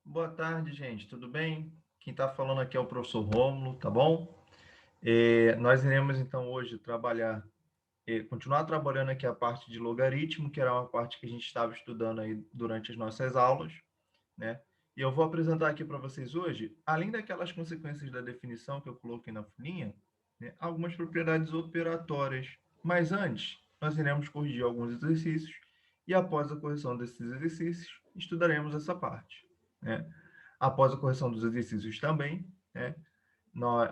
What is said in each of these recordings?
Boa tarde, gente. Tudo bem? Quem está falando aqui é o professor Rômulo, tá bom? Nós iremos, então, hoje continuar trabalhando aqui a parte de logaritmo, que era uma parte que a gente estava estudando aí durante as nossas aulas, né? E eu vou apresentar aqui para vocês hoje, além daquelas consequências da definição que eu coloquei na folhinha, né, algumas propriedades operatórias. Mas antes, nós iremos corrigir alguns exercícios e após a correção desses exercícios, estudaremos essa parte, né? Após a correção dos exercícios também, né,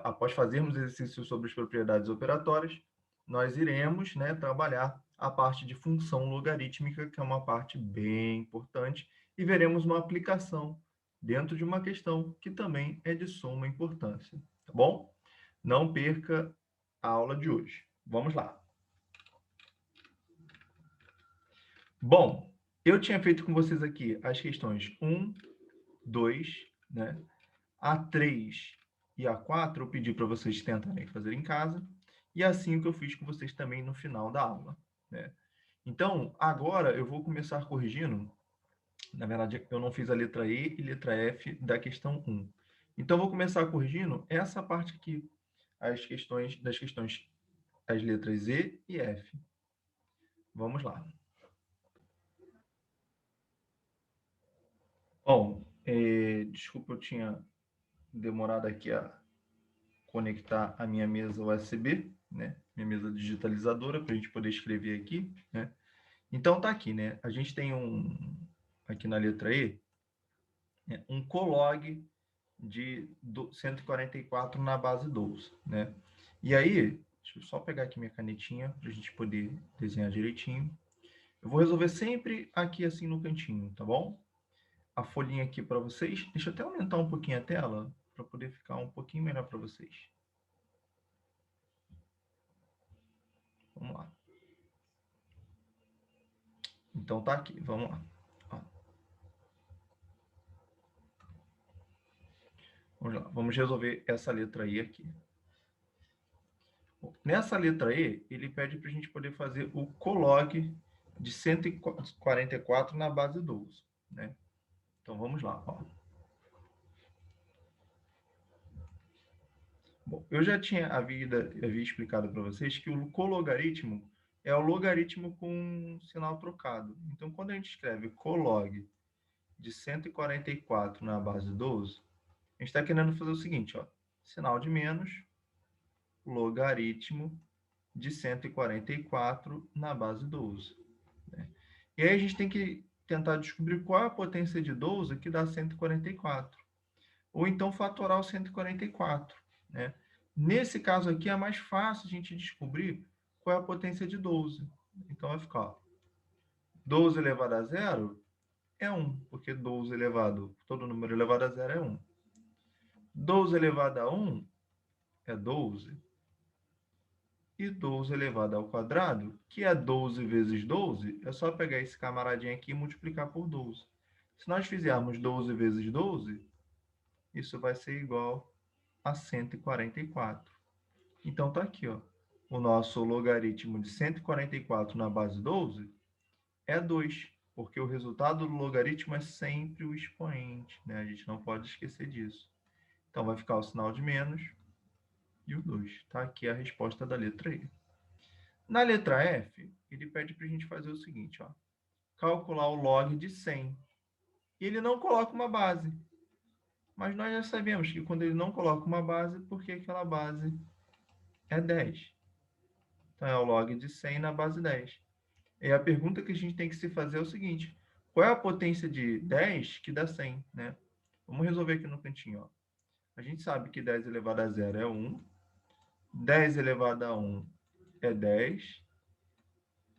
após fazermos exercícios sobre as propriedades operatórias, nós iremos, né, trabalhar a parte de função logarítmica, que é uma parte bem importante, e veremos uma aplicação dentro de uma questão que também é de suma importância, tá bom? Não perca a aula de hoje. Vamos lá. Bom, eu tinha feito com vocês aqui as questões 1, 2, né? A 3 e a 4 eu pedi para vocês tentarem fazer em casa, e a 5 eu fiz com vocês também no final da aula, né? Então, agora eu vou começar corrigindo. Na verdade, eu não fiz a letra E e letra F da questão 1. Então, eu vou começar corrigindo essa parte aqui, das questões, as letras E e F. Vamos lá. Bom, desculpa, eu tinha demorado aqui a conectar a minha mesa USB, né? Minha mesa digitalizadora, para a gente poder escrever aqui, né? Então, tá aqui, né? A gente tem aqui na letra E, né, um colog de 144 na base 12, né? E aí, deixa eu só pegar aqui minha canetinha para a gente poder desenhar direitinho. Eu vou resolver sempre aqui assim no cantinho, tá bom? A folhinha aqui para vocês. Deixa eu até aumentar um pouquinho a tela para poder ficar um pouquinho melhor para vocês. Vamos lá. Então tá aqui, vamos lá. Vamos lá, vamos resolver essa letra I aqui. Bom, nessa letra E, ele pede para a gente poder fazer o colog de 144 na base 12, né? Então vamos lá, ó. Bom, eu já havia explicado para vocês que o cologaritmo é o logaritmo com sinal trocado. Então, quando a gente escreve colog de 144 na base 12, a gente está querendo fazer o seguinte, ó, sinal de menos, logaritmo de 144 na base 12. Né? E aí a gente tem que tentar descobrir qual é a potência de 12 que dá 144. Ou então fatorar o 144. Né? Nesse caso aqui é mais fácil a gente descobrir qual é a potência de 12. Então vai ficar, ó, 12 elevado a zero é 1, porque 12 elevado, todo número elevado a zero é 1. 12 elevado a 1 é 12. E 12 elevado ao quadrado, que é 12 vezes 12, é só pegar esse camaradinho aqui e multiplicar por 12. Se nós fizermos 12 vezes 12, isso vai ser igual a 144. Então, está aqui, ó. O nosso logaritmo de 144 na base 12 é 2, porque o resultado do logaritmo é sempre o expoente, né? A gente não pode esquecer disso. Então, vai ficar o sinal de menos e o 2. Está aqui a resposta da letra E. Na letra F, ele pede para a gente fazer o seguinte, ó, calcular o log de 100. E ele não coloca uma base. Mas nós já sabemos que quando ele não coloca uma base, porque aquela base é 10. Então, é o log de 100 na base 10. E a pergunta que a gente tem que se fazer é o seguinte, qual é a potência de 10 que dá 100, né? Vamos resolver aqui no cantinho, ó. A gente sabe que 10 elevado a 0 é 1, 10 elevado a 1 é 10,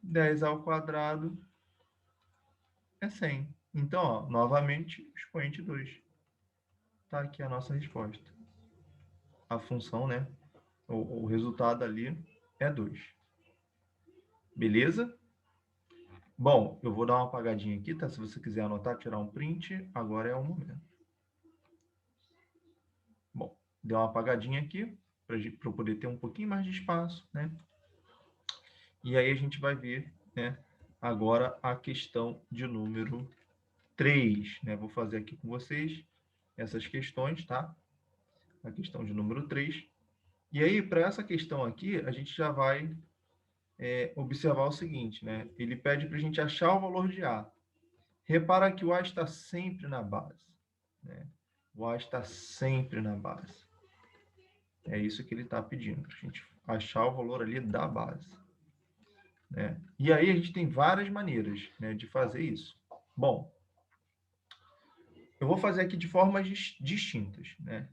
10 ao quadrado é 100. Então, ó, novamente, expoente 2. Tá aqui a nossa resposta. A função, né? O resultado ali é 2. Beleza? Bom, eu vou dar uma apagadinha aqui, tá? Se você quiser anotar, tirar um print, agora é o momento. Bom, deu uma apagadinha aqui, para eu poder ter um pouquinho mais de espaço, né? E aí a gente vai ver, né, agora a questão de número 3, né? Vou fazer aqui com vocês essas questões, tá? A questão de número 3. E aí, para essa questão aqui, a gente já vai observar o seguinte, né? Ele pede para a gente achar o valor de A. Repara que o A está sempre na base, né? O A está sempre na base. É isso que ele está pedindo, para a gente achar o valor ali da base, né? E aí a gente tem várias maneiras, né, de fazer isso. Bom, eu vou fazer aqui de formas distintas, né?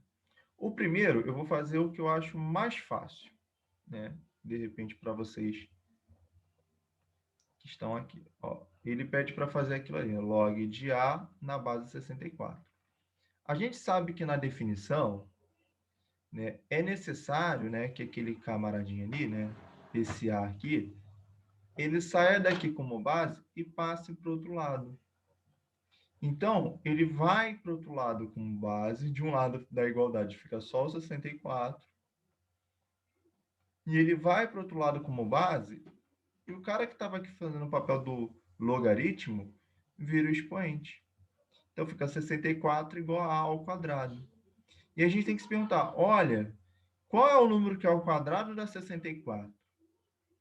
O primeiro, eu vou fazer o que eu acho mais fácil, né? De repente, para vocês que estão aqui. Ó, ele pede para fazer aquilo ali, log de A na base 64. A gente sabe que na definição, né, é necessário, né, que aquele camaradinho ali, né, esse A aqui, ele saia daqui como base e passe para o outro lado. Então, ele vai para o outro lado como base, de um lado da igualdade fica só o 64, e ele vai para o outro lado como base, e o cara que estava aqui fazendo o papel do logaritmo vira o expoente. Então, fica 64 igual a ao quadrado. E a gente tem que se perguntar, olha, qual é o número que é ao quadrado da 64?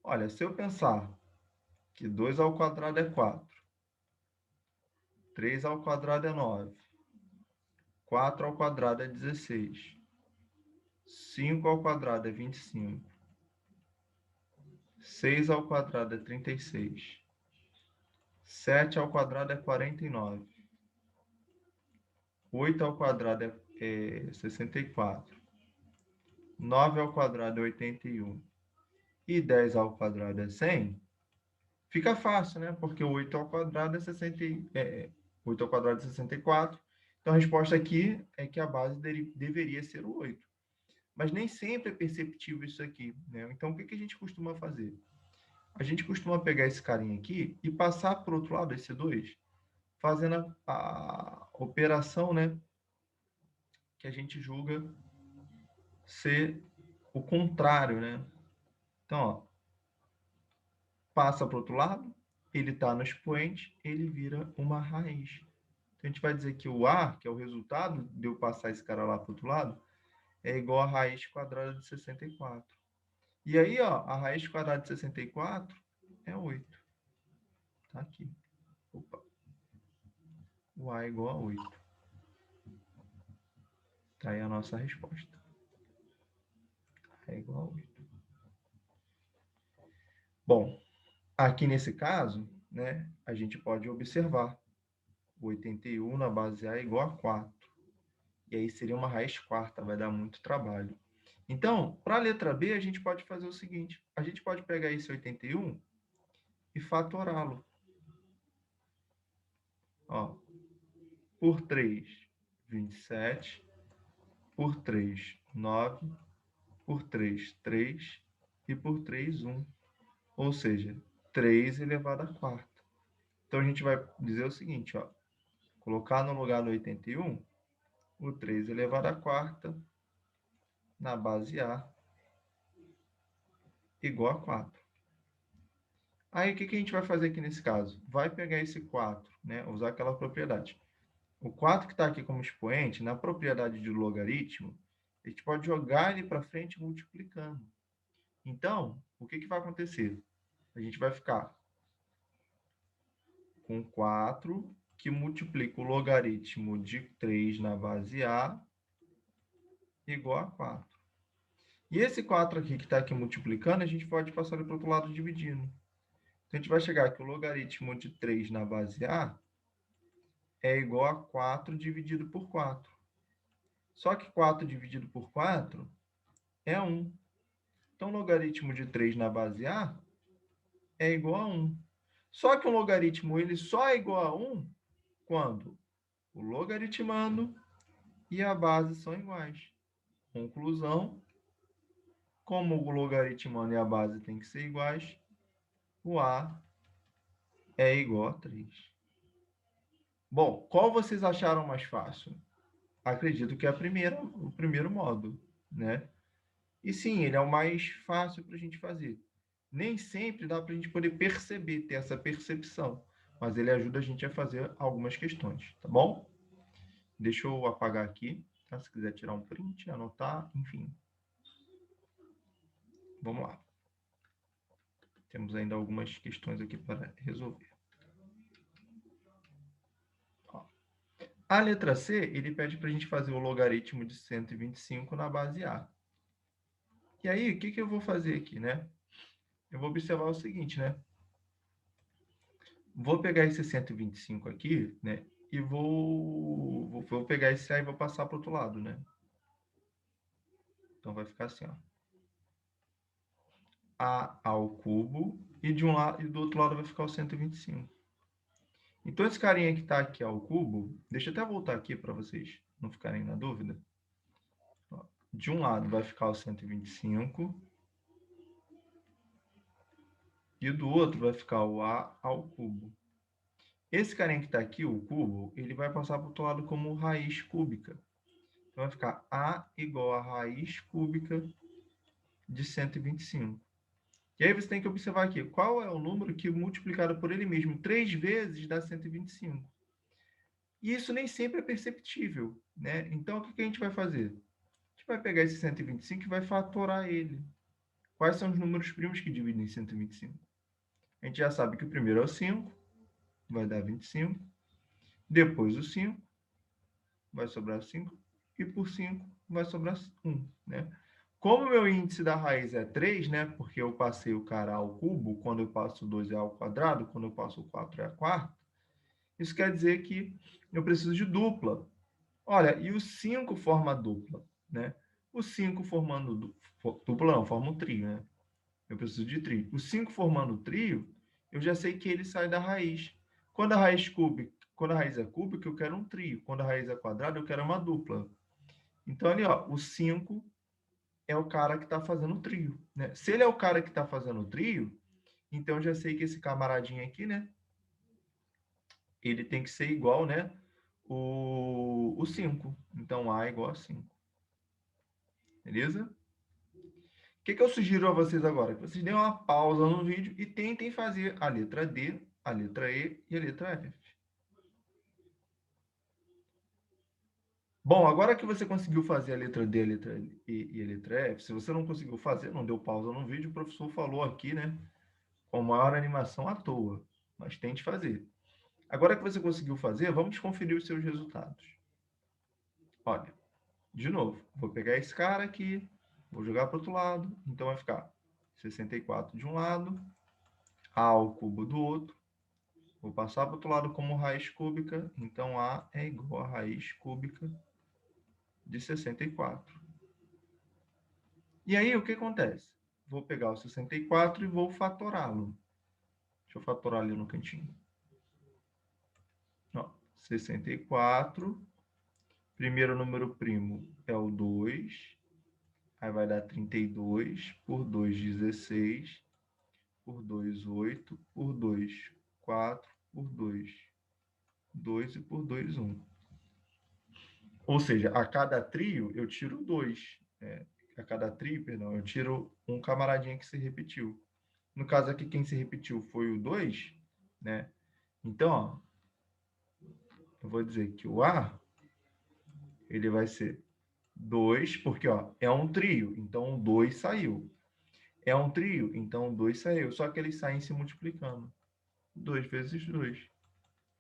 Olha, se eu pensar que 2 ao quadrado é 4, 3 ao quadrado é 9, 4 ao quadrado é 16, 5 ao quadrado é 25, 6 ao quadrado é 36, 7 ao quadrado é 49, 8 ao quadrado é 64, 9 ao quadrado é 81 e 10 ao quadrado é 100, fica fácil, né? Porque 8 ao quadrado é 8 ao quadrado é 64. Então, a resposta aqui é que a base deveria ser o 8. Mas nem sempre é perceptível isso aqui, né? Então, o que a gente costuma fazer? A gente costuma pegar esse carinha aqui e passar para o outro lado, esse 2, fazendo a operação, né, que a gente julga ser o contrário, né? Então, ó, passa para o outro lado, ele está no expoente, ele vira uma raiz. Então, a gente vai dizer que o A, que é o resultado de eu passar esse cara lá para o outro lado, é igual a raiz quadrada de 64. E aí, ó, a raiz quadrada de 64 é 8. Tá aqui. Opa. O A é igual a 8. Tá aí a nossa resposta. É igual a 8. Bom, aqui nesse caso, né, a gente pode observar. O 81 na base A é igual a 4. E aí seria uma raiz quarta, vai dar muito trabalho. Então, para a letra B, a gente pode fazer o seguinte. A gente pode pegar esse 81 e fatorá-lo. Ó, por 3, 27. Por 3, 9. Por 3, 3. E por 3, 1. Ou seja, 3 elevado à quarta. Então, a gente vai dizer o seguinte, ó. Colocar no lugar do 81, o 3 elevado à quarta na base A igual a 4. Aí, o que a gente vai fazer aqui nesse caso? Vai pegar esse 4, né? Usar aquela propriedade. O 4 que está aqui como expoente, na propriedade de logaritmo, a gente pode jogar ele para frente multiplicando. Então, o que vai acontecer? A gente vai ficar com 4, que multiplica o logaritmo de 3 na base A, igual a 4. E esse 4 aqui que está aqui multiplicando, a gente pode passar ele para o outro lado dividindo. Então, a gente vai chegar que o logaritmo de 3 na base A é igual a 4 dividido por 4. Só que 4 dividido por 4 é 1. Então, o logaritmo de 3 na base A é igual a 1. Só que o logaritmo ele só é igual a 1 quando o logaritmando e a base são iguais. Conclusão, como o logaritmando e a base têm que ser iguais, o A é igual a 3. Bom, qual vocês acharam mais fácil? Acredito que é o primeiro modo, né? E sim, ele é o mais fácil para a gente fazer. Nem sempre dá para a gente poder perceber, ter essa percepção. mas ele ajuda a gente a fazer algumas questões, tá bom? Deixa eu apagar aqui, tá? Se quiser tirar um print, anotar, enfim. Vamos lá. Temos ainda algumas questões aqui para resolver. Ó. A letra C, ele pede para a gente fazer o logaritmo de 125 na base A. E aí, o que eu vou fazer aqui, né? Eu vou observar o seguinte, né? Vou pegar esse 125 aqui, né? E vou pegar esse A e vou passar para o outro lado, né? Então, vai ficar assim, ó. A ao cubo, e de um lado e do outro lado vai ficar o 125. Então, esse carinha que está aqui ao cubo, deixa eu até voltar aqui para vocês não ficarem na dúvida. De um lado vai ficar o 125, e do outro vai ficar o A ao cubo. Esse carinha que está aqui, o cubo, ele vai passar para o outro lado como raiz cúbica. Então, vai ficar A igual a raiz cúbica de 125. E aí você tem que observar aqui, qual é o número que multiplicado por ele mesmo 3 vezes dá 125. E isso nem sempre é perceptível, né? Então, o que a gente vai fazer? A gente vai pegar esse 125 e vai fatorar ele. Quais são os números primos que dividem 125? A gente já sabe que o primeiro é o 5, vai dar 25. Depois o 5, vai sobrar 5. E por 5, vai sobrar 1, né? Como o meu índice da raiz é 3, né? Porque eu passei o cara ao cubo, quando eu passo o 2 é ao quadrado, quando eu passo o 4 é a quarta. Isso quer dizer que eu preciso de dupla. Olha, e o 5 forma dupla, né? O 5 formando dupla não, forma um trio, né? Eu preciso de trio. O 5 formando trio, eu já sei que ele sai da raiz. Quando a raiz é cúbica, eu quero um trio. Quando a raiz é quadrada, eu quero uma dupla. Então, ali, ó, o 5 é o cara que está fazendo o trio, né? Se ele é o cara que está fazendo o trio, então eu já sei que esse camaradinho aqui, né? Ele tem que ser igual, né? O 5. Então, A é igual a 5. Beleza? O que eu sugiro a vocês agora? Que vocês deem uma pausa no vídeo e tentem fazer a letra D, a letra E e a letra F. Bom, agora que você conseguiu fazer a letra D, a letra E e a letra F, se você não conseguiu fazer, não deu pausa no vídeo, o professor falou aqui, né? Com maior animação à toa. Mas tente fazer. Agora que você conseguiu fazer, vamos conferir os seus resultados. Olha, de novo, vou pegar esse cara aqui, vou jogar para o outro lado, então vai ficar 64 de um lado, A ao cubo do outro. Vou passar para o outro lado como raiz cúbica, então A é igual a raiz cúbica de 64. E aí, o que acontece? Vou pegar o 64 e vou fatorá-lo. Deixa eu fatorar ali no cantinho. Ó, 64. Primeiro número primo é o 2. Aí vai dar 32. Por 2, 16. Por 2, 8. Por 2, 4. Por 2, 2. E por 2, 1. Ou seja, a cada trio eu tiro 2. A cada trio, perdão, eu tiro um camaradinha que se repetiu. No caso aqui, quem se repetiu foi o 2, né? Então, ó, eu vou dizer que o A, ele vai ser 2, porque ó, é um trio, então o 2 saiu. É um trio, então o 2 saiu. Só que eles saem se multiplicando. 2 vezes 2.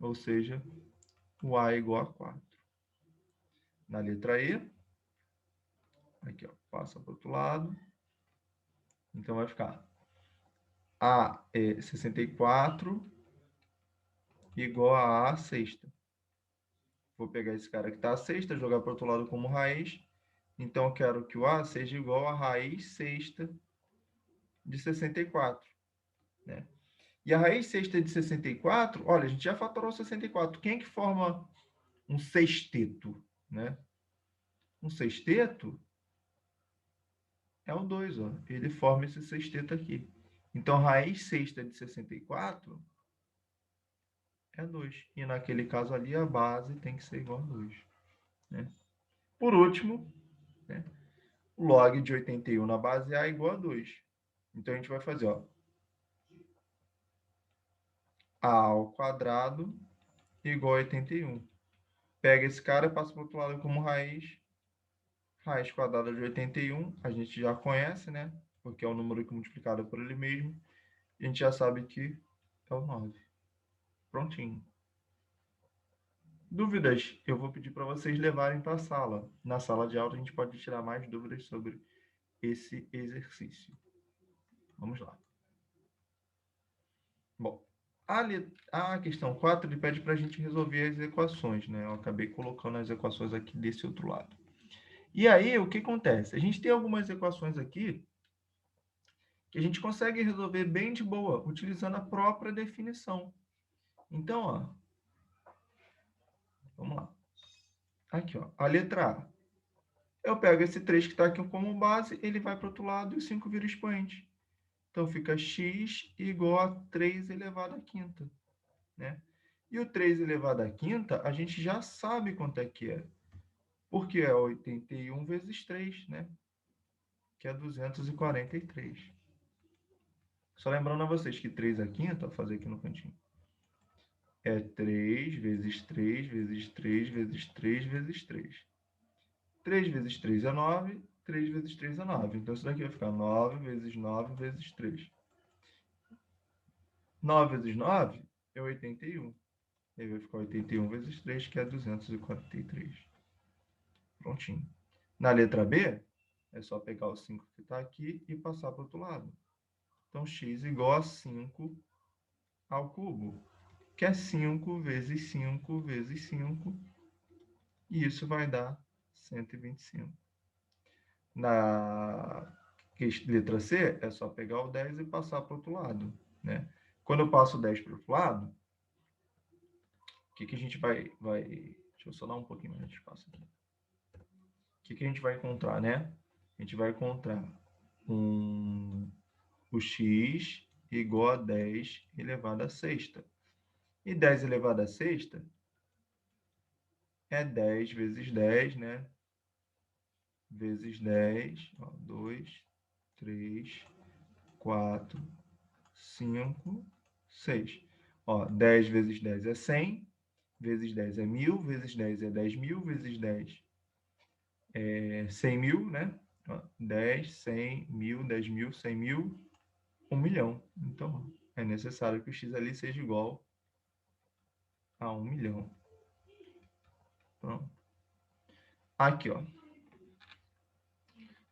Ou seja, o A é igual a 4. Na letra E, aqui ó, passa para o outro lado. Então vai ficar A é 64 igual a A sexta. Vou pegar esse cara que está a sexta, jogar para o outro lado como raiz. Então, eu quero que o A seja igual a raiz sexta de 64. Né? E a raiz sexta de 64, olha, a gente já fatorou 64. Quem é que forma um sexteto? Né? Um sexteto é o 2. Ó. Ele forma esse sexteto aqui. Então, raiz sexta de 64 é 2. E naquele caso ali, a base tem que ser igual a 2. Né? Por último, né? O log de 81 na base A é igual a 2. Então, a gente vai fazer, ó. A ao quadrado igual a 81. Pega esse cara e passa para o outro lado como raiz. Raiz quadrada de 81, a gente já conhece, né? Porque é o número que multiplicado por ele mesmo. A gente já sabe que é o 9. Prontinho. Dúvidas? Eu vou pedir para vocês levarem para a sala. Na sala de aula a gente pode tirar mais dúvidas sobre esse exercício. Vamos lá. Bom, a questão 4 ele pede para a gente resolver as equações, né? Eu acabei colocando as equações aqui desse outro lado. E aí, o que acontece? A gente tem algumas equações aqui que a gente consegue resolver bem de boa, utilizando a própria definição. Então, ó, vamos lá. Aqui, ó, a letra A. Eu pego esse 3 que está aqui como base, ele vai para o outro lado e o 5 vira expoente. Então, fica x igual a 3 elevado à quinta, né? E o 3 elevado à quinta, a gente já sabe quanto é que é. Porque é 81 vezes 3, né? Que é 243. Só lembrando a vocês que 3 à quinta, vou fazer aqui no cantinho, é 3 vezes 3 vezes 3 vezes 3 vezes 3. 3 vezes 3 é 9, 3 vezes 3 é 9. Então, isso daqui vai ficar 9 vezes 9 vezes 3. 9 vezes 9 é 81. E aí vai ficar 81 vezes 3, que é 243. Prontinho. Na letra B, é só pegar o 5 que está aqui e passar para o outro lado. Então, x igual a 5 ao cubo, que é 5 vezes 5 vezes 5. E isso vai dar 125. Na letra C, é só pegar o 10 e passar para o outro lado, né? Quando eu passo o 10 para o outro lado, o que a gente vai... Deixa eu só dar um pouquinho mais de espaço aqui. O que a gente vai encontrar, né? A gente vai encontrar o x igual a 10 elevado à sexta. E 10 elevado à sexta é 10 vezes 10, né? Vezes 10, ó, 2, 3, 4, 5, 6. Ó, 10 vezes 10 é 100, vezes 10 é 1000, vezes 10 é 10.000, vezes 10 é 100.000, né? Ó, 10, 100, 1000, 10.000, 100.000, 1 milhão. Então, é necessário que o x ali seja igual a 1 milhão. Pronto. Aqui, ó.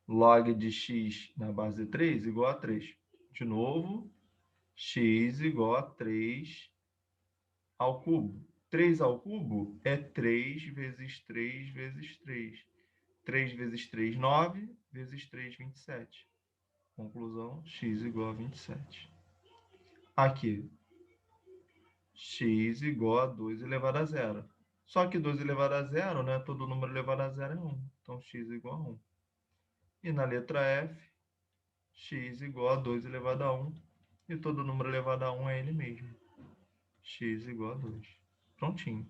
Log de x na base de 3 igual a 3. De novo, x igual a 3 ao cubo. 3 ao cubo é 3 vezes 3 vezes 3. 3 vezes 3, 9, vezes 3, 27. Conclusão, x igual a 27. Aqui, x igual a 2 elevado a 0. Só que 2 elevado a 0, né? Todo número elevado a 0 é 1. Então, x igual a 1. E na letra F, x igual a 2 elevado a 1. E todo número elevado a 1 é ele mesmo. X igual a 2. Prontinho.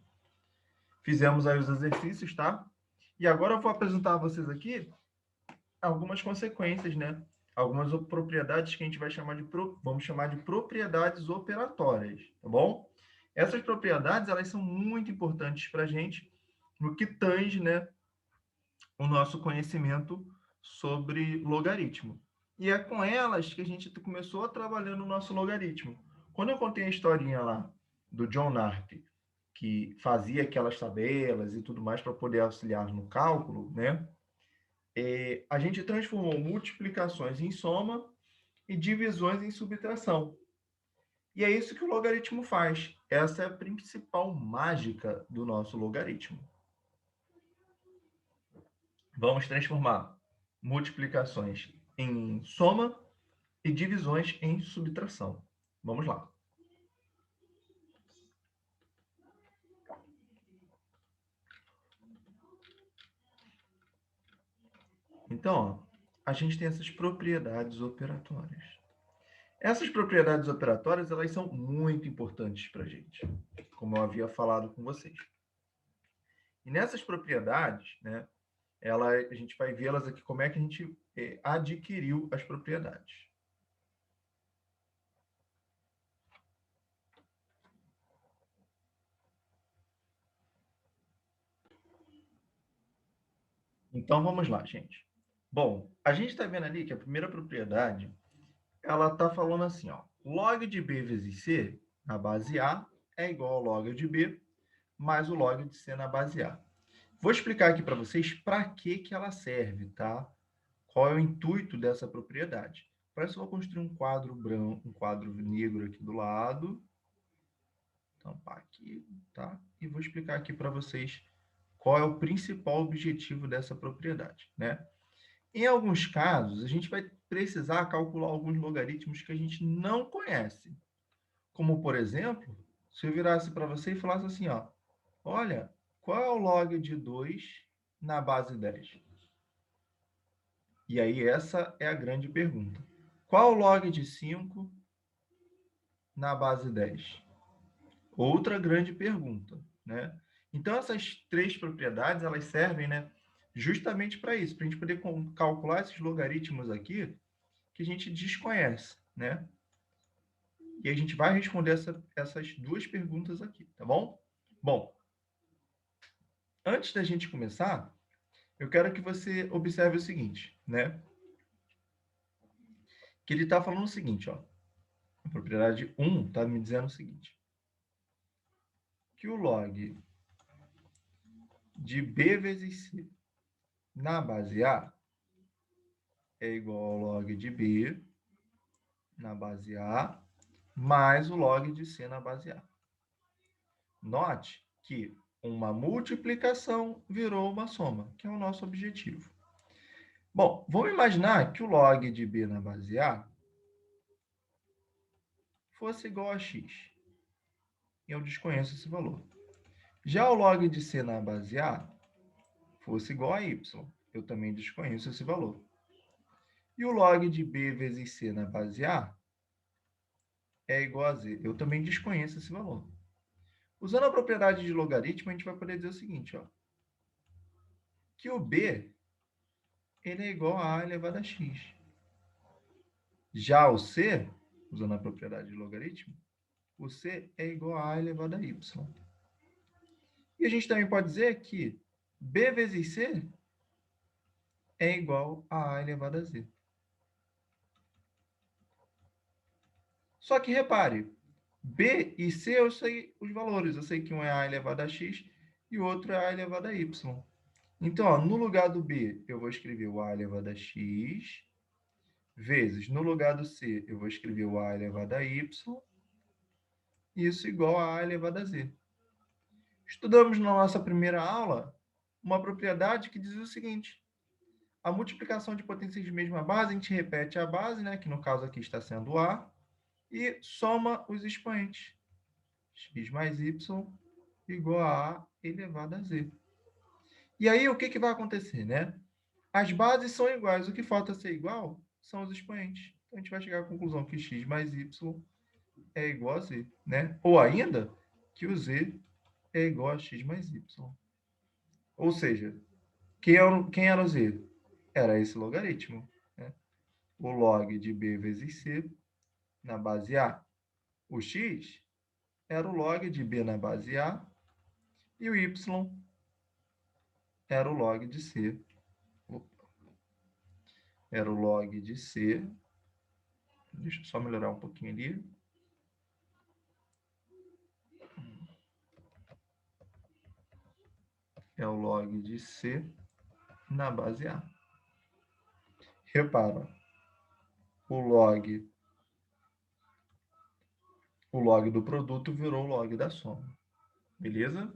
Fizemos aí os exercícios, tá? E agora eu vou apresentar a vocês aqui algumas consequências, né? Algumas propriedades que a gente vai chamar de, vamos chamar de propriedades operatórias, tá bom? Essas propriedades, elas são muito importantes para a gente no que tange, né, o nosso conhecimento sobre logaritmo. E é com elas que a gente começou a trabalhar no nosso logaritmo. Quando eu contei a historinha lá do John Narp, que fazia aquelas tabelas e tudo mais para poder auxiliar no cálculo, né? A gente transformou multiplicações em soma e divisões em subtração. E é isso que o logaritmo faz. Essa é a principal mágica do nosso logaritmo. Vamos transformar multiplicações em soma e divisões em subtração. Vamos lá. Então, ó, a gente tem essas propriedades operatórias. Essas propriedades operatórias, elas são muito importantes para a gente, como eu havia falado com vocês. E nessas propriedades, né, a gente vai vê-las aqui, como é que a gente adquiriu as propriedades. Então, vamos lá, gente. Bom, a gente está vendo ali que a primeira propriedade, ela está falando assim, ó, log de B vezes C na base A é igual ao log de B mais o log de C na base A. Vou explicar aqui para vocês para que ela serve, tá? Qual é o intuito dessa propriedade. Para isso, eu vou construir um quadro branco, um quadro negro aqui do lado. Tampar aqui, tá? E vou explicar aqui para vocês qual é o principal objetivo dessa propriedade, né? Em alguns casos, a gente vai precisar calcular alguns logaritmos que a gente não conhece. Como, por exemplo, se eu virasse para você e falasse assim, ó, olha, qual é o log de 2 na base 10? E aí essa é a grande pergunta. Qual o log de 5 na base 10? Outra grande pergunta, né? Então, essas três propriedades, elas servem, né, justamente para isso, para a gente poder calcular esses logaritmos aqui que a gente desconhece, né? E a gente vai responder essas duas perguntas aqui, tá bom? Bom, antes da gente começar, eu quero que você observe o seguinte, né? Que ele está falando o seguinte, ó. A propriedade 1 está me dizendo o seguinte, que o log de B vezes C na base A é igual ao log de B na base A mais o log de C na base A. Note que uma multiplicação virou uma soma, que é o nosso objetivo. Bom, vamos imaginar que o log de B na base A fosse igual a x. Eu desconheço esse valor. Já o log de C na base A fosse igual a y. Eu também desconheço esse valor. E o log de B vezes C na base A é igual a z. Eu também desconheço esse valor. Usando a propriedade de logaritmo, a gente vai poder dizer o seguinte, ó, que o b ele é igual a elevado a x. Já o c, usando a propriedade de logaritmo, o c é igual a elevado a y. E a gente também pode dizer que b vezes c é igual a elevado a z. Só que repare, b e c eu sei os valores. Eu sei que um é a elevado a x e o outro é a elevado a y. Então, ó, no lugar do b, eu vou escrever o a elevado a x, vezes, no lugar do c, eu vou escrever o a elevado a y, isso igual a elevado a z. Estudamos na nossa primeira aula uma propriedade que diz o seguinte, a multiplicação de potências de mesma base, a gente repete a base, né, que no caso aqui está sendo a, e soma os expoentes. X mais y igual a A elevado a z. E aí, o que vai acontecer, né? As bases são iguais, o que falta ser igual são os expoentes. Então, a gente vai chegar à conclusão que x mais y é igual a z, né? Ou ainda, que o z é igual a x mais y. Ou seja, quem era o z? Era esse logaritmo, né? O log de b vezes c na base A. O x era o log de b na base A e o y era o log de c. Era o log de c. Deixa eu só melhorar um pouquinho ali. É o log de c na base A. Repara, o log do produto virou o log da soma. Beleza?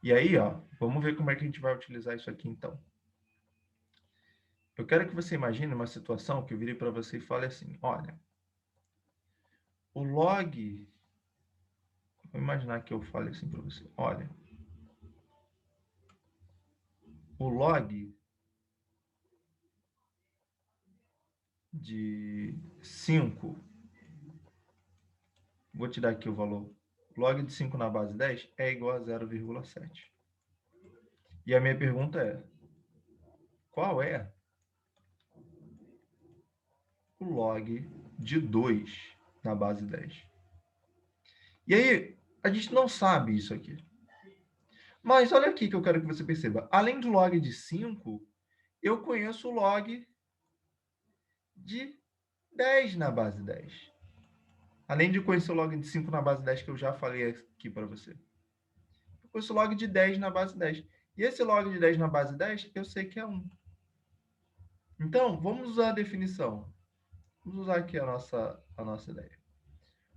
E aí, ó, vamos ver como é que a gente vai utilizar isso aqui, então. Eu quero que você imagine uma situação que eu virei para você e fale assim, olha, o log... Vou imaginar que eu fale assim para você, olha, o log de 5, vou te dar aqui o valor, log de 5 na base 10 é igual a 0,7. E a minha pergunta é, qual é o log de 2 na base 10? E aí, a gente não sabe isso aqui. Mas olha aqui que eu quero que você perceba. Além do log de 5, eu conheço o log de 10 na base 10. Além de conhecer o log de 5 na base 10, que eu já falei aqui para você. Eu conheço o log de 10 na base 10. E esse log de 10 na base 10, eu sei que é 1. Então, vamos usar a definição. Vamos usar aqui a nossa ideia.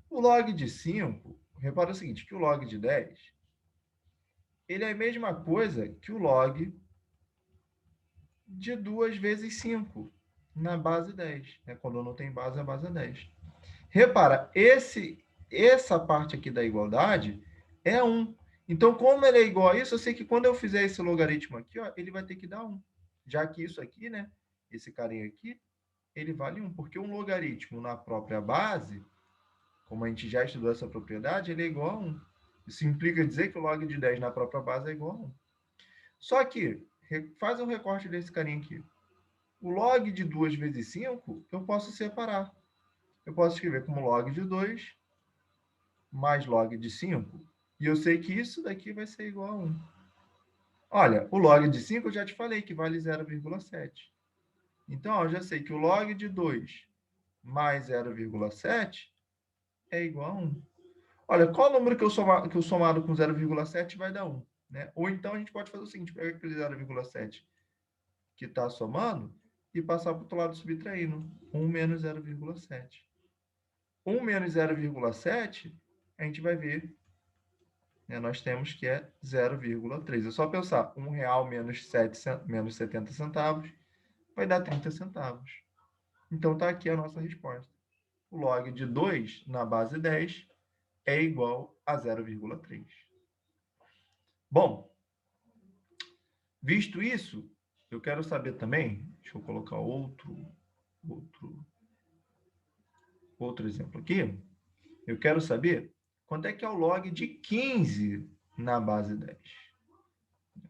O log de 5, repara o seguinte, que o log de 10, ele é a mesma coisa que o log de 2 vezes 5 na base 10. Né? Quando não tem base, a base é 10. Repara, essa parte aqui da igualdade é 1. Então, como ele é igual a isso, eu sei que quando eu fizer esse logaritmo aqui, ó, ele vai ter que dar 1. Já que isso aqui, né, esse carinha aqui, ele vale 1. Porque um logaritmo na própria base, como a gente já estudou essa propriedade, ele é igual a 1. Isso implica dizer que o log de 10 na própria base é igual a 1. Só que, faz um recorte desse carinha aqui. O log de 2 vezes 5, eu posso separar. Eu posso escrever como log de 2 mais log de 5. E eu sei que isso daqui vai ser igual a 1. Olha, o log de 5 eu já te falei que vale 0,7. Então, ó, eu já sei que o log de 2 mais 0,7 é igual a 1. Olha, qual número que eu somado com 0,7 vai dar 1? Né? Ou então a gente pode fazer o seguinte, pega aquele 0,7 que está somando e passar para o outro lado subtraindo. 1 menos 0,7. 1 menos 0,7, a gente vai ver, né, nós temos que é 0,3. É só pensar, R$ 1 menos 70 centavos vai dar 30 centavos. Então, está aqui a nossa resposta. O log de 2 na base 10 é igual a 0,3. Bom, visto isso, eu quero saber também, deixa eu colocar outro exemplo aqui. Eu quero saber quanto é que é o log de 15 na base 10.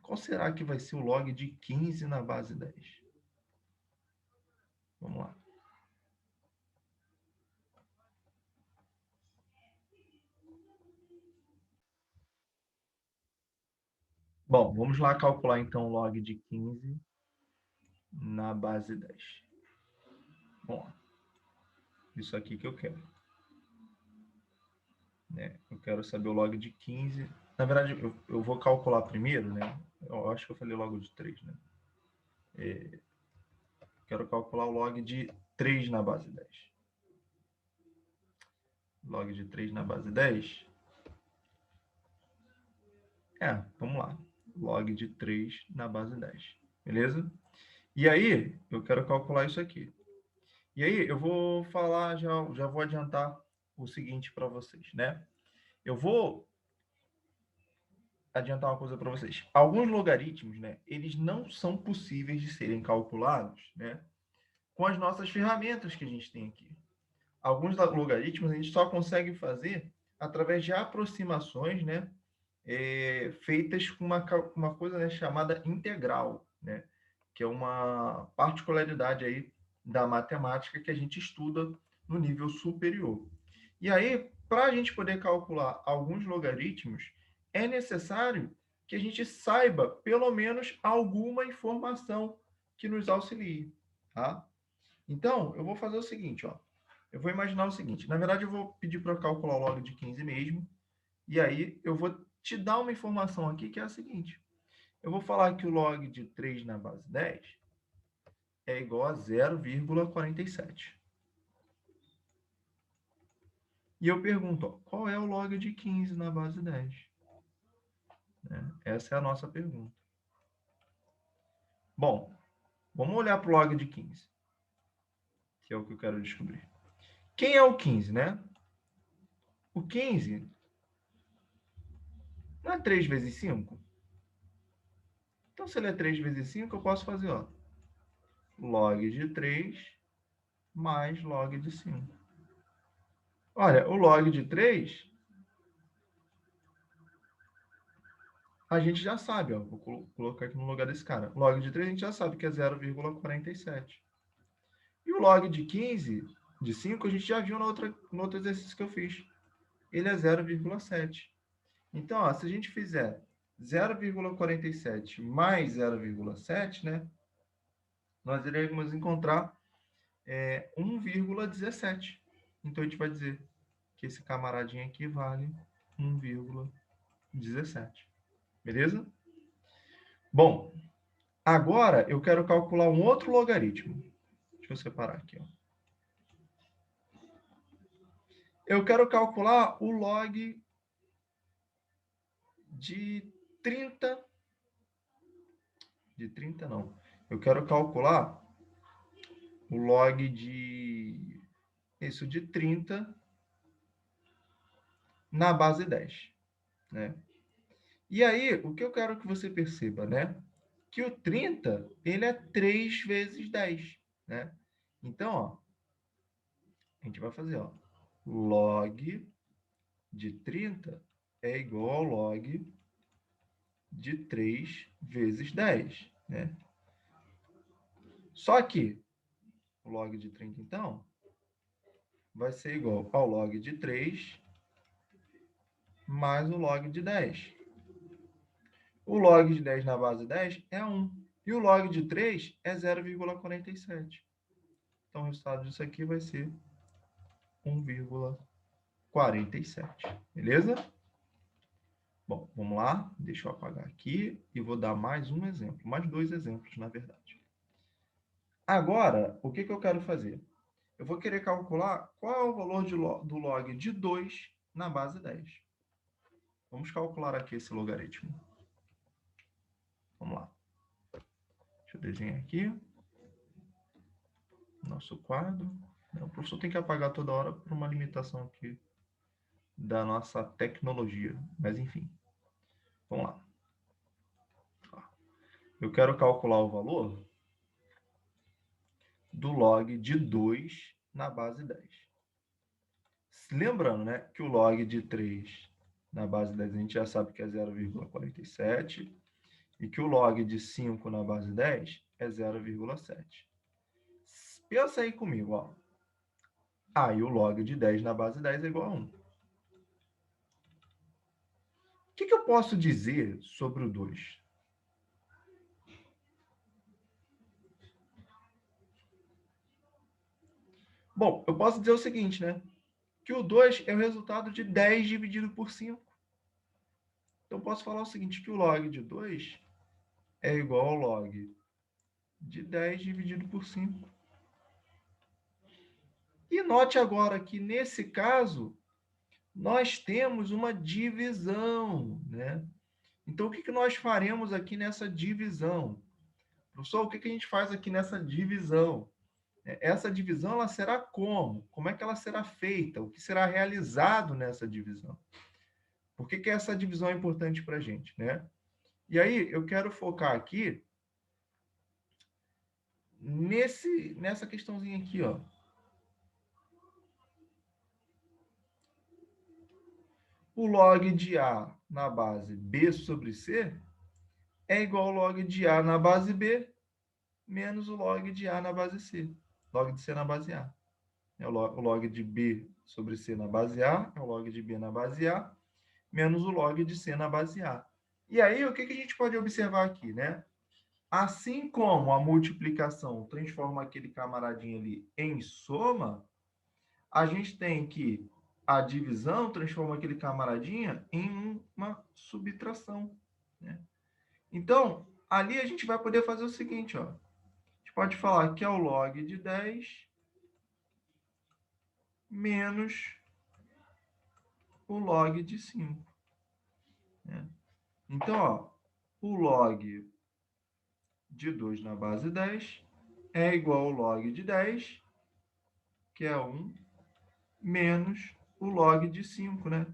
Qual será que vai ser o log de 15 na base 10? Vamos lá. Bom, vamos lá calcular então o log de 15 na base 10. Bom, isso aqui que eu quero. Né? Eu quero saber o log de 15. Na verdade, eu vou calcular primeiro, né? Eu acho que eu falei logo de 3, né? Quero calcular o log de 3 na base 10. Log de 3 na base 10. Vamos lá. Log de 3 na base 10. Beleza? E aí, eu quero calcular isso aqui. E aí, eu vou falar, já vou adiantar o seguinte para vocês, né? Eu vou adiantar uma coisa para vocês. Alguns logaritmos, né, eles não são possíveis de serem calculados, né, com as nossas ferramentas que a gente tem aqui. Alguns logaritmos a gente só consegue fazer através de aproximações, né, feitas com uma coisa, né, chamada integral, né, que é uma particularidade aí da matemática que a gente estuda no nível superior. E aí, para a gente poder calcular alguns logaritmos, é necessário que a gente saiba pelo menos alguma informação que nos auxilie, tá? Então, eu vou fazer o seguinte, ó. Eu vou imaginar o seguinte, na verdade eu vou pedir para calcular o log de 15 mesmo, e aí eu vou te dar uma informação aqui que é a seguinte. Eu vou falar que o log de 3 na base 10 é igual a 0,47. E eu pergunto, ó, qual é o log de 15 na base 10? Né? Essa é a nossa pergunta. Bom, vamos olhar para o log de 15, que é o que eu quero descobrir. Quem é o 15, né? O 15 não é 3 vezes 5? Então, se ele é 3 vezes 5, eu posso fazer, ó, log de 3 mais log de 5. Olha, o log de 3, a gente já sabe, ó, vou colocar aqui no lugar desse cara. Log de 3 a gente já sabe que é 0,47. E o log de 15, de 5, a gente já viu no outro exercício que eu fiz. Ele é 0,7. Então, ó, se a gente fizer 0,47 mais 0,7, né? Nós iremos encontrar 1,17. Então, a gente vai dizer que esse camaradinho aqui vale 1,17. Beleza? Bom, agora eu quero calcular um outro logaritmo. Deixa eu separar aqui. Ó. Eu quero calcular o log de 30. De 30 não. Eu quero calcular o log de... Isso, de 30 na base 10. Né? E aí, o que eu quero que você perceba, né? Que o 30, ele é 3 vezes 10, né? Então, ó, a gente vai fazer, ó, log de 30 é igual ao log de 3 vezes 10, né? Só que o log de 30, então, vai ser igual ao log de 3 mais o log de 10. O log de 10 na base 10 é 1. E o log de 3 é 0,47. Então, o resultado disso aqui vai ser 1,47. Beleza? Bom, vamos lá. Deixa eu apagar aqui e vou dar mais um exemplo. Mais dois exemplos, na verdade. Agora, o que eu quero fazer? Eu vou querer calcular qual é o valor do log de 2 na base 10. Vamos calcular aqui esse logaritmo. Vamos lá. Deixa eu desenhar aqui. Nosso quadro. O professor tem que apagar toda hora por uma limitação aqui da nossa tecnologia. Mas, enfim. Vamos lá. Eu quero calcular o valor do log de 2 na base 10. Lembrando, né, que o log de 3 na base 10 a gente já sabe que é 0,47 e que o log de 5 na base 10 é 0,7. Pensa aí comigo, ó. Aí o log de 10 na base 10 é igual a 1. O que eu posso dizer sobre o 2? Bom, eu posso dizer o seguinte, né? Que o 2 é o resultado de 10 dividido por 5. Então, eu posso falar o seguinte, que o log de 2 é igual ao log de 10 dividido por 5. E note agora que, nesse caso, nós temos uma divisão, né? Então, o que nós faremos aqui nessa divisão? Professor, o que a gente faz aqui nessa divisão? Essa divisão ela será como? Como é que ela será feita? O que será realizado nessa divisão? Por que essa divisão é importante para a gente, né? E aí, eu quero focar aqui nessa questãozinha aqui, ó. O log de A na base B sobre C é igual ao log de A na base B menos o log de A na base C. Log de C na base A. O log de B sobre C na base A é o log de B na base A menos o log de C na base A. E aí, o que a gente pode observar aqui, né? Assim como a multiplicação transforma aquele camaradinho ali em soma, a gente tem que a divisão transforma aquele camaradinha em uma subtração, né? Então, ali a gente vai poder fazer o seguinte, ó. A gente pode falar que é o log de 10 menos o log de 5. Né? Então, ó, o log de 2 na base 10 é igual ao log de 10, que é 1, menos o log de 5, né?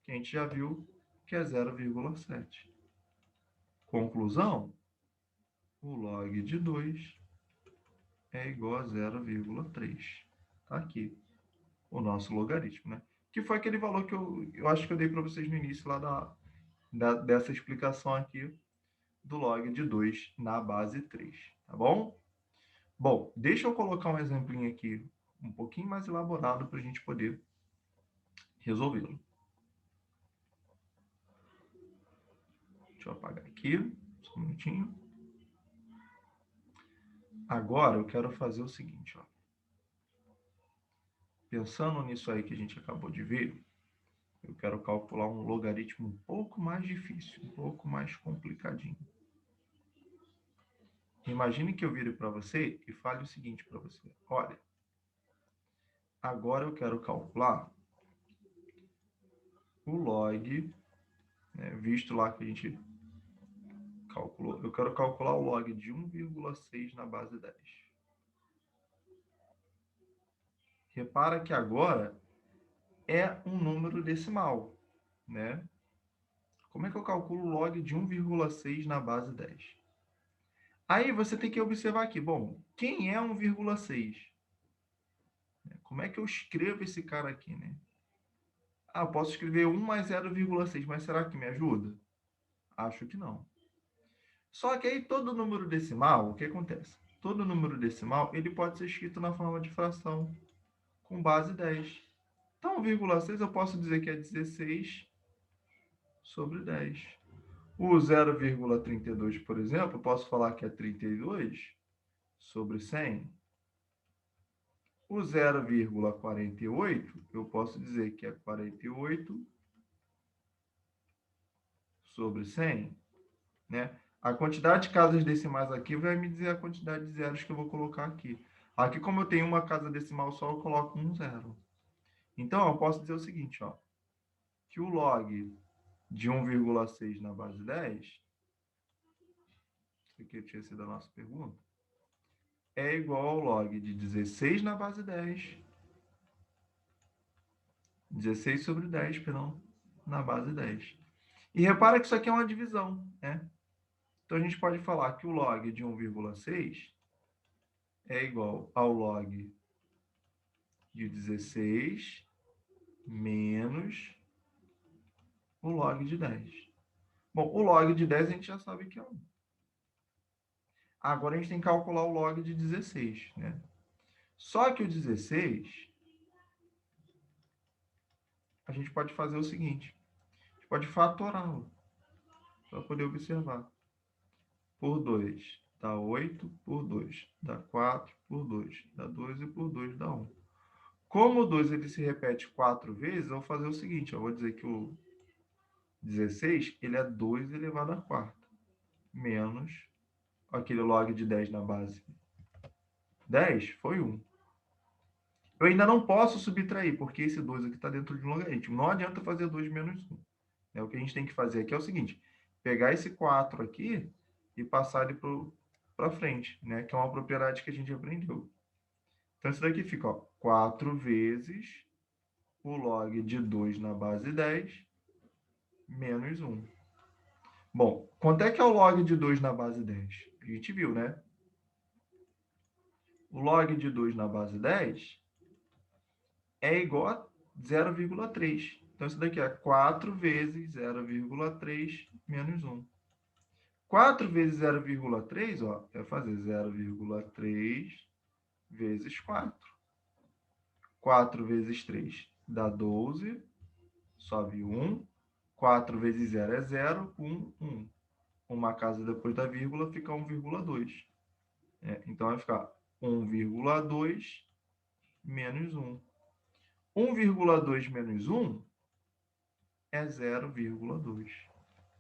Que a gente já viu que é 0,7. Conclusão, o log de 2 é igual a 0,3. Tá aqui o nosso logaritmo, né? Que foi aquele valor que eu acho que eu dei para vocês no início lá dessa explicação aqui do log de 2 na base 3, tá bom? Bom, deixa eu colocar um exemplinho aqui um pouquinho mais elaborado para a gente poder resolvê-lo. Deixa Deixa eu apagar aqui, só um minutinho. Agora eu quero fazer o seguinte, ó. Pensando nisso aí que a gente acabou de ver, eu quero calcular um logaritmo um pouco mais difícil, um pouco mais complicadinho. Imagine que eu vire para você e fale o seguinte para você. Olha, agora eu quero calcular o log, né, visto lá que a gente calculou. Eu quero calcular o log de 1,6 na base 10. Repara que agora é um número decimal, né? Como é que eu calculo o log de 1,6 na base 10? Aí você tem que observar aqui, bom, quem é 1,6? Como é que eu escrevo esse cara aqui, né? Ah, eu posso escrever 1 mais 0,6, mas será que me ajuda? Acho que não. Só que aí todo número decimal, o que acontece? Todo número decimal, ele pode ser escrito na forma de fração, com base 10. Então, 1,6 eu posso dizer que é 16 sobre 10. O 0,32, por exemplo, eu posso falar que é 32 sobre 100. O 0,48, eu posso dizer que é 48 sobre 100, né? A quantidade de casas decimais aqui vai me dizer a quantidade de zeros que eu vou colocar aqui. Aqui, como eu tenho uma casa decimal só, eu coloco um zero. Então, eu posso dizer o seguinte, ó, que o log de 1,6 na base 10, isso aqui tinha sido a nossa pergunta, é igual ao log de 16 na base 10, 16 sobre 10, perdão, na base 10. E repara que isso aqui é uma divisão, né? Então, a gente pode falar que o log de 1,6 é igual ao log de 16 menos o log de 10. Bom, o log de 10 a gente já sabe que é 1. Agora a gente tem que calcular o log de 16, né? Só que o 16, a gente pode fazer o seguinte. A gente pode fatorá-lo, para poder observar. Por 2 dá 8, por 2 dá 4, por 2 dá 2 e por 2 dá 1. Como o 2 ele se repete 4 vezes, eu vou fazer o seguinte. Eu vou dizer que o 16 ele é 2 elevado à quarta, menos aquele log de 10 na base 10 foi 1. Eu ainda não posso subtrair, porque esse 2 aqui está dentro de um logaritmo. Não adianta fazer 2 menos 1. O que a gente tem que fazer aqui é o seguinte, pegar esse 4 aqui e passar ele para frente, né? Que é uma propriedade que a gente aprendeu. Então, isso daqui fica, ó, 4 vezes o log de 2 na base 10 menos 1. Bom, quanto é que é o log de 2 na base 10? A gente viu, né? O log de 2 na base 10 é igual a 0,3. Então, isso daqui é 4 vezes 0,3 menos 1. 4 vezes 0,3, ó, é fazer 0,3 vezes 4. 4 vezes 3 dá 12, sobe 1. 4 vezes 0 é 0, 1, 1. Uma casa depois da vírgula fica 1,2. Então, vai ficar 1,2 menos 1. 1,2 menos 1 é 0,2.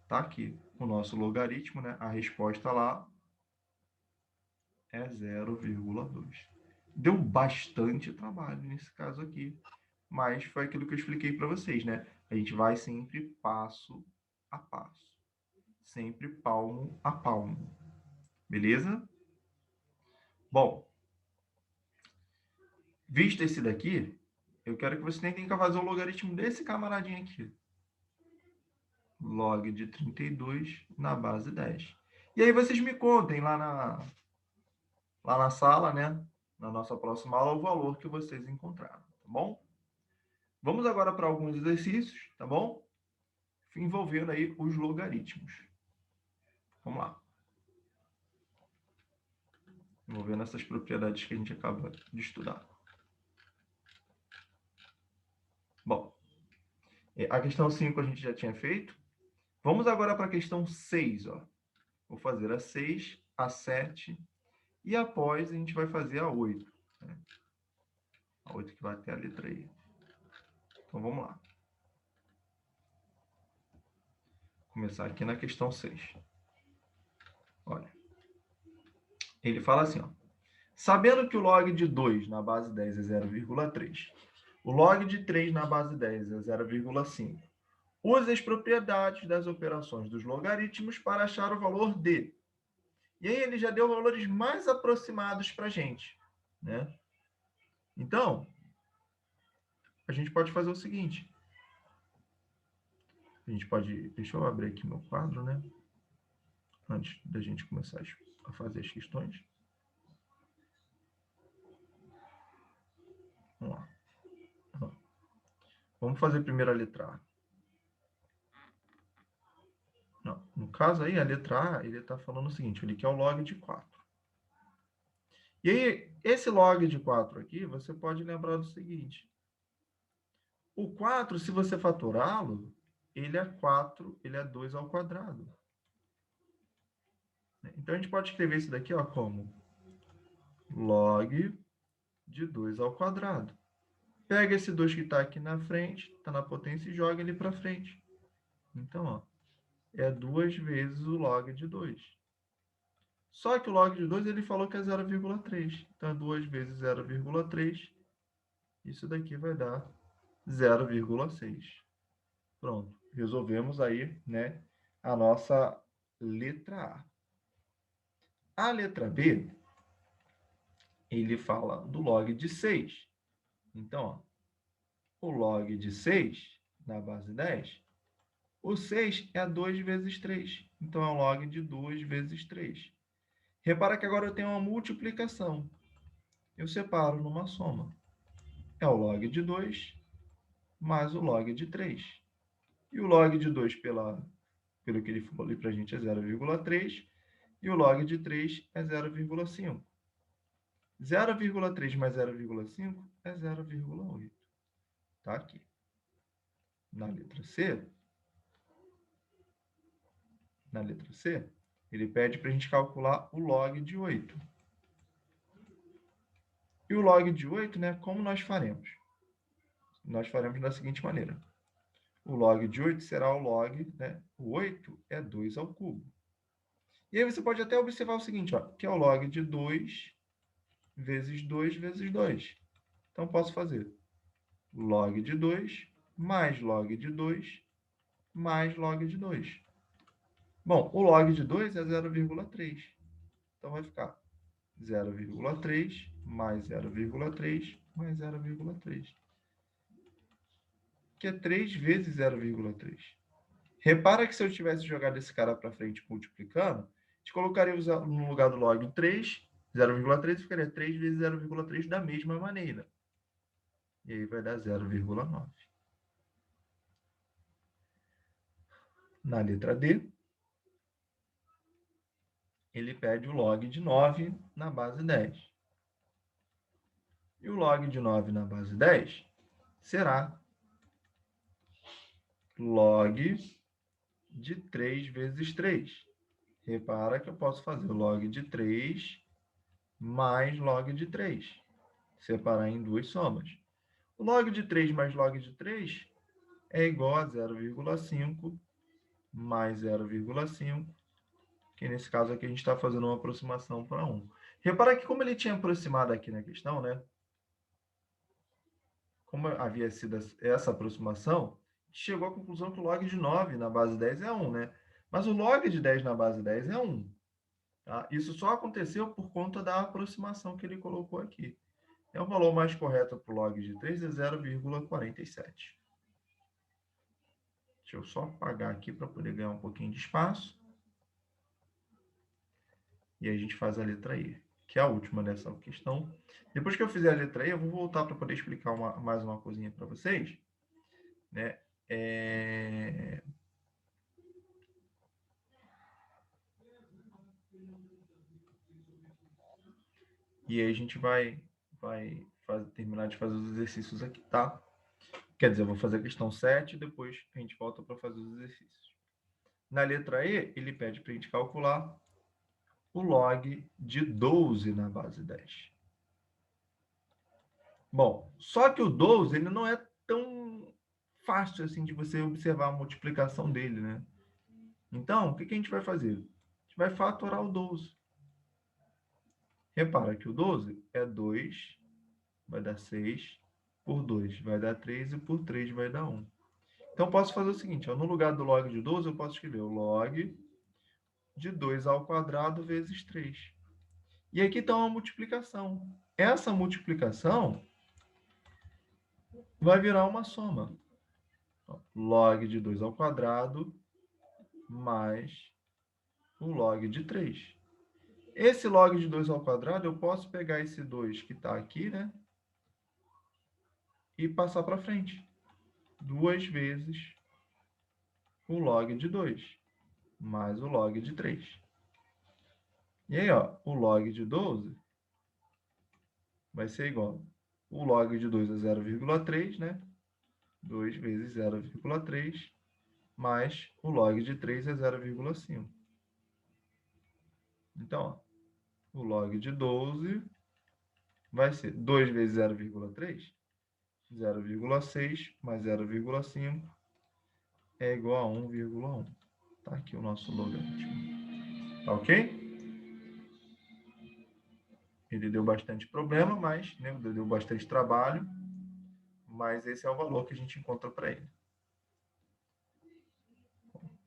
Está aqui o nosso logaritmo, né? A resposta lá é 0,2. Deu bastante trabalho nesse caso aqui, mas foi aquilo que eu expliquei para vocês, né? A gente vai sempre passo a passo, sempre palmo a palmo, beleza? Bom, visto esse daqui, eu quero que você tentem fazer o logaritmo desse camaradinho aqui. Log de 32 na base 10. E aí vocês me contem lá na sala, né? Na nossa próxima aula, o valor que vocês encontraram, tá bom? Vamos agora para alguns exercícios, tá bom? Envolvendo aí os logaritmos. Vamos lá. Envolvendo essas propriedades que a gente acaba de estudar. Bom, a questão 5 a gente já tinha feito. Vamos agora para a questão 6, ó. Vou fazer a 6, a 7, e após a gente vai fazer a 8. Né? A 8 que vai ter a letra E. Então, vamos lá. Vou começar aqui na questão 6. Olha. Ele fala assim, ó. Sabendo que o log de 2 na base 10 é 0,3, o log de 3 na base 10 é 0,5, use as propriedades das operações dos logaritmos para achar o valor D. E aí ele já deu valores mais aproximados para a gente, né? Então, a gente pode fazer o seguinte. A gente pode... Deixa eu abrir aqui meu quadro, né? Antes da gente começar a fazer as questões. Vamos lá. Vamos fazer primeiro a letra A. Não, no caso aí, a letra A, ele está falando o seguinte, ele quer o log de 4. E aí, esse log de 4 aqui, você pode lembrar do seguinte. O 4, se você fatorá-lo, ele é 4, ele é 2 ao quadrado. Então, a gente pode escrever isso daqui ó, como log de 2 ao quadrado. Pega esse 2 que está aqui na frente, está na potência, e joga ele para frente. Então, ó, é 2 vezes o log de 2. Só que o log de 2 ele falou que é 0,3. Então, é 2 vezes 0,3. Isso daqui vai dar 0,6. Pronto. Resolvemos aí, né, a nossa letra A. A letra B, ele fala do log de 6. Então, ó, o log de 6 na base 10, o 6 é 2 vezes 3. Então, é o log de 2 vezes 3. Repara que agora eu tenho uma multiplicação. Eu separo numa soma. É o log de 2 mais o log de 3. E o log de 2, pelo que ele falou ali para a gente, é 0,3. E o log de 3 é 0,5. 0,3 mais 0,5 é 0,8. Está aqui. Na letra C, ele pede para a gente calcular o log de 8. E o log de 8, né, como nós faremos? Nós faremos da seguinte maneira. O log de 8 será o log, né? O 8 é 2 ao cubo. E aí você pode até observar o seguinte, ó, que é o log de 2 vezes 2 vezes 2. Então, posso fazer log de 2 mais log de 2 mais log de 2. Bom, o log de 2 é 0,3. Então, vai ficar 0,3 mais 0,3 mais 0,3. Que é 3 vezes 0,3. Repara que se eu tivesse jogado esse cara para frente multiplicando, a gente colocaria no lugar do log 3, 0,3, ficaria 3 vezes 0,3 da mesma maneira. E aí vai dar 0,9. Na letra D, ele pede o log de 9 na base 10. E o log de 9 na base 10 será log de 3 vezes 3. Repara que eu posso fazer log de 3 mais log de 3. Separar em duas somas. O log de 3 mais log de 3 é igual a 0,5 mais 0,5, que nesse caso aqui a gente está fazendo uma aproximação para 1. Repara que como ele tinha aproximado aqui na questão, né? Como havia sido essa aproximação, chegou à conclusão que o log de 9 na base 10 é 1, né? Mas o log de 10 na base 10 é 1. Tá? Isso só aconteceu por conta da aproximação que ele colocou aqui. É o valor mais correto para o log de 3 é 0,47. Deixa eu só apagar aqui para poder ganhar um pouquinho de espaço. E aí a gente faz a letra E, que é a última dessa questão. Depois que eu fizer a letra E, eu vou voltar para poder explicar mais uma coisinha para vocês. Né? E aí a gente vai terminar de fazer os exercícios aqui, tá? Quer dizer, eu vou fazer a questão 7 e depois a gente volta para fazer os exercícios. Na letra E, ele pede para a gente calcular o log de 12 na base 10. Bom, só que o 12 ele não é tão fácil assim de você observar a multiplicação dele, né? Então, o que a gente vai fazer? A gente vai fatorar o 12. Repara que o 12 é 2, vai dar 6, por 2 vai dar 3 e por 3 vai dar 1. Então, eu posso fazer o seguinte, ó, no lugar do log de 12, eu posso escrever o log de 2 ao quadrado vezes 3. E aqui está uma multiplicação. Essa multiplicação vai virar uma soma. Log de 2 ao quadrado mais o log de 3. Esse log de 2 ao quadrado, eu posso pegar esse 2 que está aqui, né? E passar para frente. 2 vezes o log de 2 mais o log de 3. E aí, ó, o log de 12 vai ser igual. O log de 2 é 0,3, né? 2 vezes 0,3 mais o log de 3 é 0,5. Então, ó, o log de 12 vai ser 2 vezes 0,3, 0,6 mais 0,5 é igual a 1,1. Tá aqui o nosso logaritmo. Tá ok? Ele deu bastante problema, mas né, deu bastante trabalho, mas esse é o valor que a gente encontra para ele.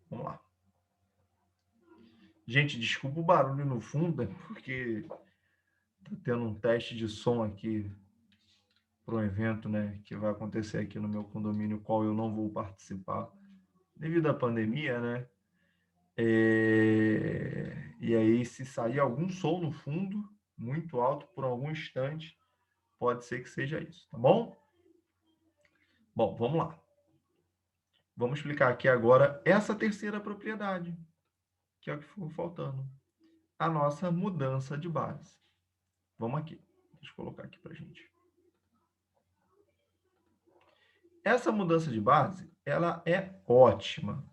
Vamos lá. Gente, desculpa o barulho no fundo, porque tá tendo um teste de som aqui para um evento, né, que vai acontecer aqui no meu condomínio, qual eu não vou participar devido à pandemia, né? E aí, se sair algum som no fundo, muito alto por algum instante, pode ser que seja isso, tá bom? Bom, vamos lá. Vamos explicar aqui agora essa terceira propriedade, que é o que ficou faltando. A nossa mudança de base. Vamos aqui. Deixa eu colocar aqui para a gente. Essa mudança de base, ela é ótima.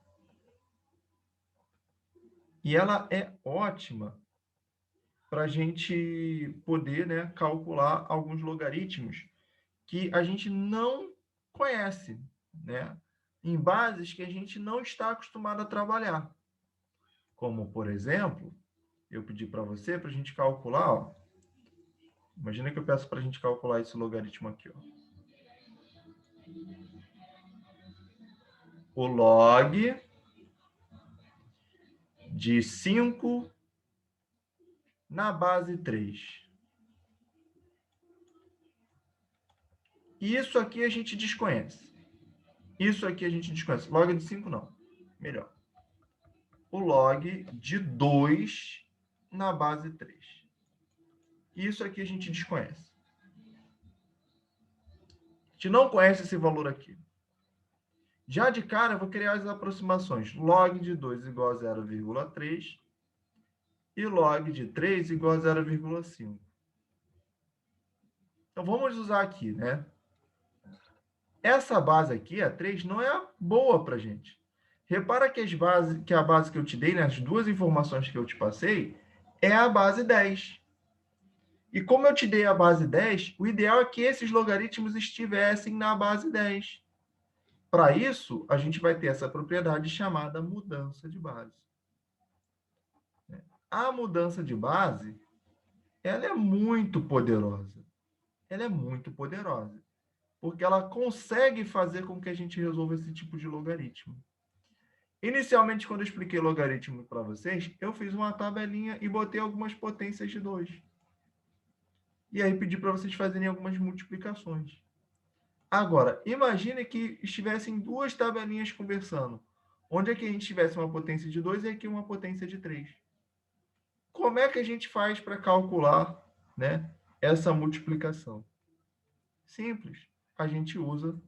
E ela é ótima para a gente poder, né, calcular alguns logaritmos que a gente não conhece, né? Em bases que a gente não está acostumado a trabalhar. Como, por exemplo, eu pedi para você para a gente calcular, ó. Imagina que eu peço para a gente calcular esse logaritmo aqui, ó. O log de 5 na base 3. Isso aqui a gente desconhece. Isso aqui a gente desconhece. Log de 5 não. Melhor. O log de 2 na base 3. Isso aqui a gente desconhece. A gente não conhece esse valor aqui. Já de cara, eu vou criar as aproximações. Log de 2 igual a 0,3 e log de 3 igual a 0,5. Então, vamos usar aqui, né? Essa base aqui, a 3, não é boa para a gente. Repara que a base que eu te dei, né, as duas informações que eu te passei, é a base 10. E como eu te dei a base 10, o ideal é que esses logaritmos estivessem na base 10. Para isso, a gente vai ter essa propriedade chamada mudança de base. A mudança de base, ela é muito poderosa. Ela é muito poderosa, porque ela consegue fazer com que a gente resolva esse tipo de logaritmo. Inicialmente, quando eu expliquei logaritmo para vocês, eu fiz uma tabelinha e botei algumas potências de 2. E aí pedi para vocês fazerem algumas multiplicações. Agora, imagine que estivessem duas tabelinhas conversando. Onde é que a gente tivesse uma potência de 2 e aqui uma potência de 3. Como é que a gente faz para calcular, né, essa multiplicação? Simples. A gente usa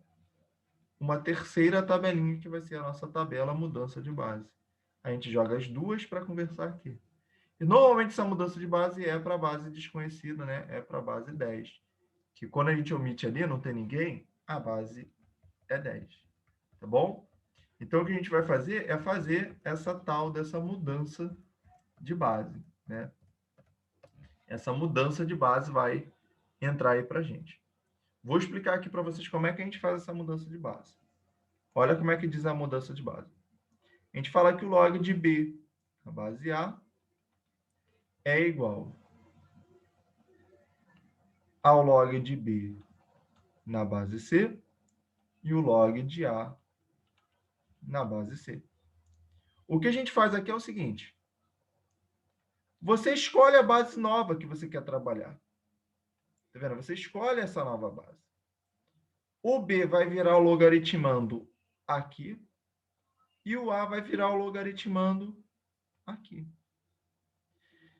uma terceira tabelinha, que vai ser a nossa tabela mudança de base. A gente joga as duas para conversar aqui. E normalmente essa mudança de base é para a base desconhecida, né? É para a base 10. Que quando a gente omite ali, não tem ninguém, a base é 10. Tá bom? Então, o que a gente vai fazer é fazer essa tal dessa mudança de base, né? Essa mudança de base vai entrar aí para a gente. Vou explicar aqui para vocês como é que a gente faz essa mudança de base. Olha como é que diz a mudança de base. A gente fala que o log de B na base A é igual ao log de B na base C e o log de A na base C. O que a gente faz aqui é o seguinte. Você escolhe a base nova que você quer trabalhar. Tá vendo? Você escolhe essa nova base. O B vai virar o logaritmando aqui e o A vai virar o logaritmando aqui.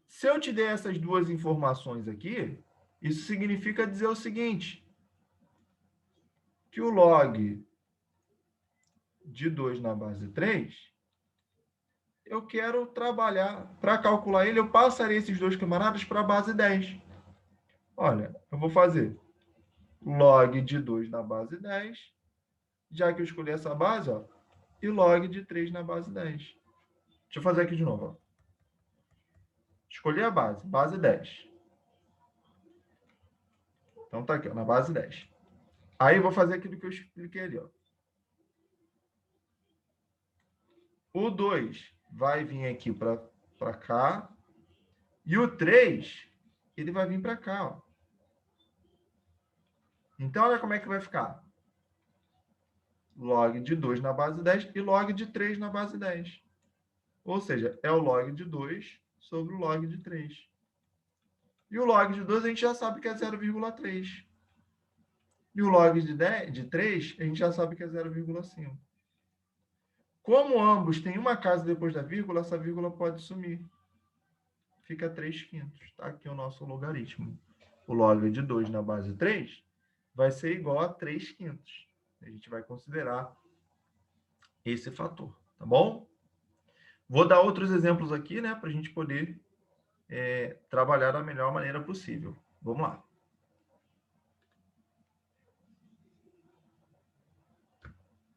Se eu te der essas duas informações aqui, isso significa dizer o seguinte, que o log de 2 na base 3, eu quero trabalhar, para calcular ele, eu passarei esses dois camaradas para a base 10. Olha, eu vou fazer log de 2 na base 10, já que eu escolhi essa base, ó, e log de 3 na base 10. Deixa eu fazer aqui de novo. Ó. Escolhi a base, base 10. Então tá aqui, ó, na base 10. Aí eu vou fazer aquilo que eu expliquei ali. Ó. O 2 vai vir aqui para cá. E o 3, ele vai vir para cá. Ó. Então, olha como é que vai ficar. Log de 2 na base 10 e log de 3 na base 10. Ou seja, é o log de 2 sobre o log de 3. E o log de 2 a gente já sabe que é 0,3. E o log de 3 a gente já sabe que é 0,5. Como ambos têm uma casa depois da vírgula, essa vírgula pode sumir. Fica 3/5. Tá aqui o nosso logaritmo. O log de 2 na base 3 vai ser igual a 3/5. A gente vai considerar esse fator, tá bom? Vou dar outros exemplos aqui, né, para a gente poder trabalhar da melhor maneira possível. Vamos lá.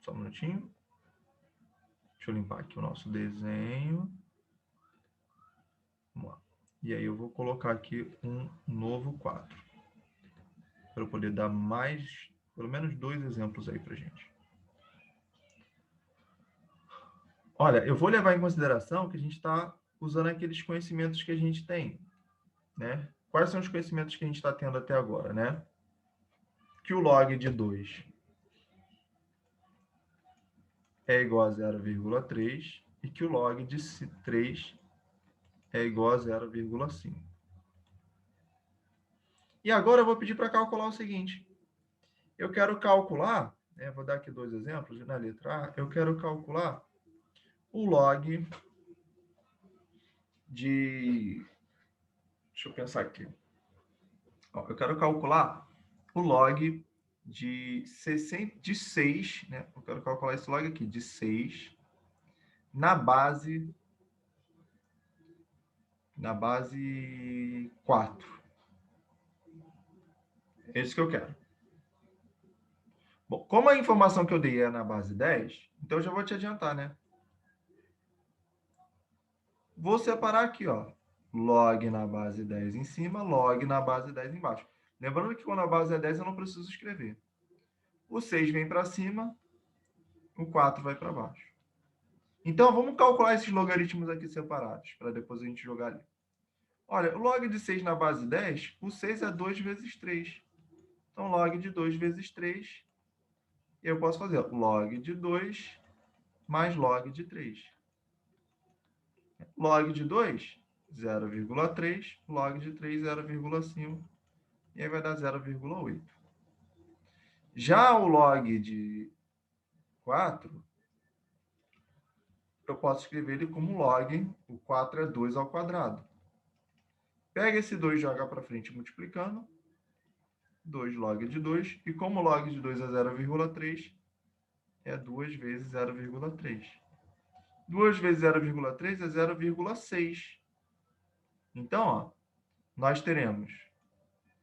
Só um minutinho. Deixa eu limpar aqui o nosso desenho. Vamos lá. E aí eu vou colocar aqui um novo quadro. Para eu poder dar mais, pelo menos 2 exemplos aí para a gente. Olha, eu vou levar em consideração que a gente está usando aqueles conhecimentos que a gente tem, né? Quais são os conhecimentos que a gente está tendo até agora, né? Que o log de 2 é igual a 0,3 e que o log de 3 é igual a 0,5. E agora eu vou pedir para calcular o seguinte. Eu quero calcular, vou dar aqui 2 exemplos, na letra A, eu quero calcular o log de... Deixa eu pensar aqui. Ó, eu quero calcular o log de 6, né? Eu quero calcular esse log aqui, de 6, na base 4. É isso que eu quero. Bom, como a informação que eu dei é na base 10, então eu já vou te adiantar, né? Vou separar aqui, ó. Log na base 10 em cima, log na base 10 embaixo. Lembrando que quando a base é 10, eu não preciso escrever. O 6 vem para cima, o 4 vai para baixo. Então, vamos calcular esses logaritmos aqui separados, para depois a gente jogar ali. Olha, o log de 6 na base 10, o 6 é 2 vezes 3. Então, log de 2 vezes 3, eu posso fazer log de 2 mais log de 3. Log de 2, 0,3. Log de 3, 0,5. E aí vai dar 0,8. Já o log de 4, eu posso escrever ele como log, o 4 é 2 ao quadrado. Pega esse 2 e joga para frente multiplicando. 2 log de 2. E como log de 2 é 0,3, é 2 vezes 0,3. 2 vezes 0,3 é 0,6. Então, ó, nós teremos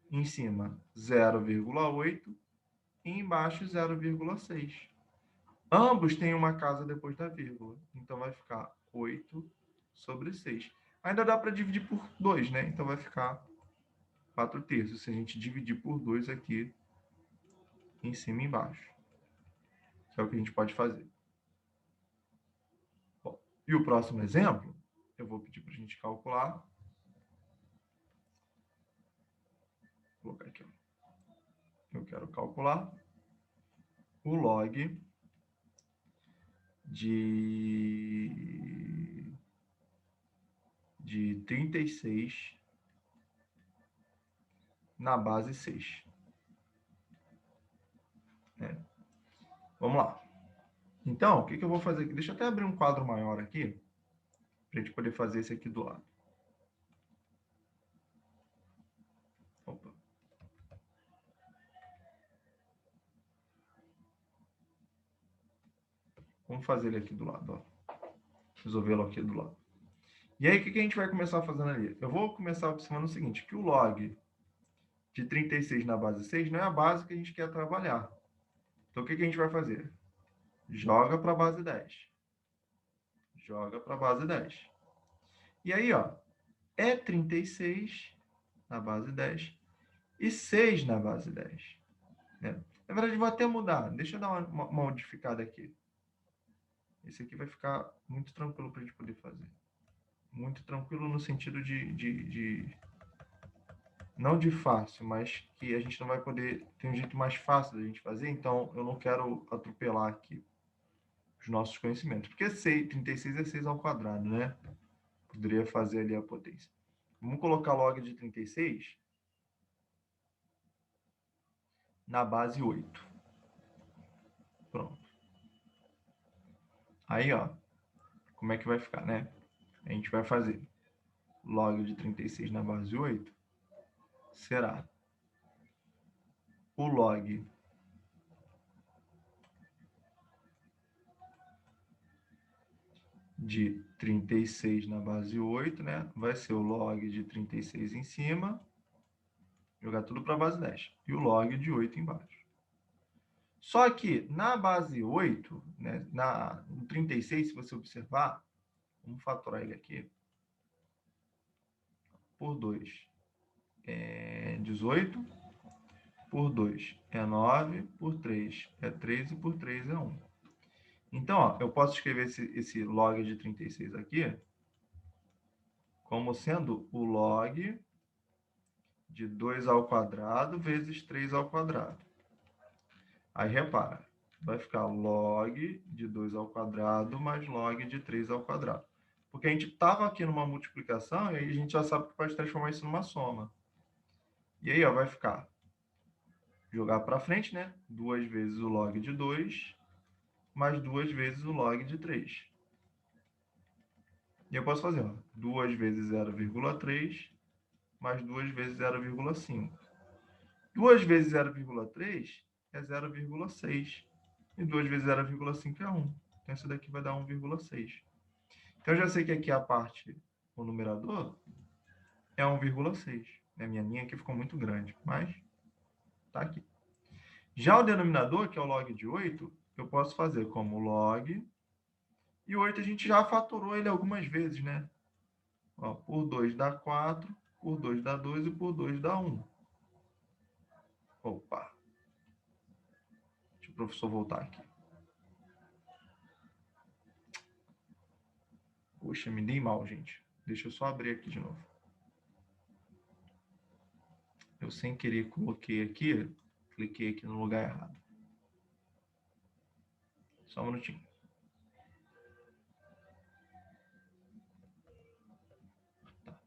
em cima 0,8 e embaixo 0,6. Ambos têm uma casa depois da vírgula. Então, vai ficar 8 sobre 6. Ainda dá para dividir por 2, né? Então, vai ficar 4 terços. Se a gente dividir por 2 aqui, em cima e embaixo. Que é o que a gente pode fazer. Bom, e o próximo exemplo, eu vou pedir para a gente calcular. Vou colocar aqui. Eu quero calcular o log de 36 na base 6. Né? Vamos lá. Então, o que eu vou fazer aqui? Deixa eu até abrir um quadro maior aqui, para a gente poder fazer esse aqui do lado. Opa. Vamos fazer ele aqui do lado. Ó. Resolvê-lo aqui do lado. E aí, o que a gente vai começar fazendo ali? Eu vou começar observando o seguinte, que o log de 36 na base 6 não é a base que a gente quer trabalhar. Então, o que a gente vai fazer? Joga para a base 10. Joga para a base 10. E aí, ó, é 36 na base 10 e 6 na base 10. Né? Na verdade, vou até mudar. Deixa eu dar uma modificada aqui. Esse aqui vai ficar muito tranquilo para a gente poder fazer. Muito tranquilo no sentido não de fácil, mas que a gente não vai poder... Tem um jeito mais fácil da gente fazer, então eu não quero atropelar aqui os nossos conhecimentos. Porque 36 é 6 ao quadrado, né? Poderia fazer ali a potência. Vamos colocar log de 36 na base 8. Pronto. Aí, ó, como é que vai ficar, né? A gente vai fazer log de 36 na base 8 será o log de 36 na base 8, né? Vai ser o log de 36 em cima, jogar tudo para a base 10. E o log de 8 embaixo. Só que na base 8, né, no 36, se você observar, vamos fatorar ele aqui, por 2 é 18, por 2 é 9, por 3 é 13, por 3 é 1. Então, ó, eu posso escrever esse log de 36 aqui como sendo o log de 2 ao quadrado vezes 3 ao quadrado. Aí, repara, vai ficar log de 2 ao quadrado mais log de 3 ao quadrado. Porque a gente estava aqui numa multiplicação e aí a gente já sabe que pode transformar isso numa soma. E aí, ó, vai ficar, jogar para frente, né? 2 vezes o log de 2 mais 2 vezes o log de 3. E eu posso fazer, ó, 2 vezes 0,3 mais 2 vezes 0,5. 2 vezes 0,3 é 0,6. E 2 vezes 0,5 é 1. Então, isso daqui vai dar 1,6. Então, eu já sei que aqui a parte, o numerador, é 1,6. A minha linha aqui ficou muito grande, mas tá aqui. Já o denominador, que é o log de 8, eu posso fazer como log. E o 8 a gente já fatorou ele algumas vezes, né? Ó, por 2 dá 4, por 2 dá 2 e por 2 dá 1. Opa! Deixa o professor voltar aqui. Poxa, me dei mal, gente. Deixa eu só abrir aqui de novo. Eu sem querer coloquei aqui, cliquei aqui no lugar errado. Só um minutinho. Tá.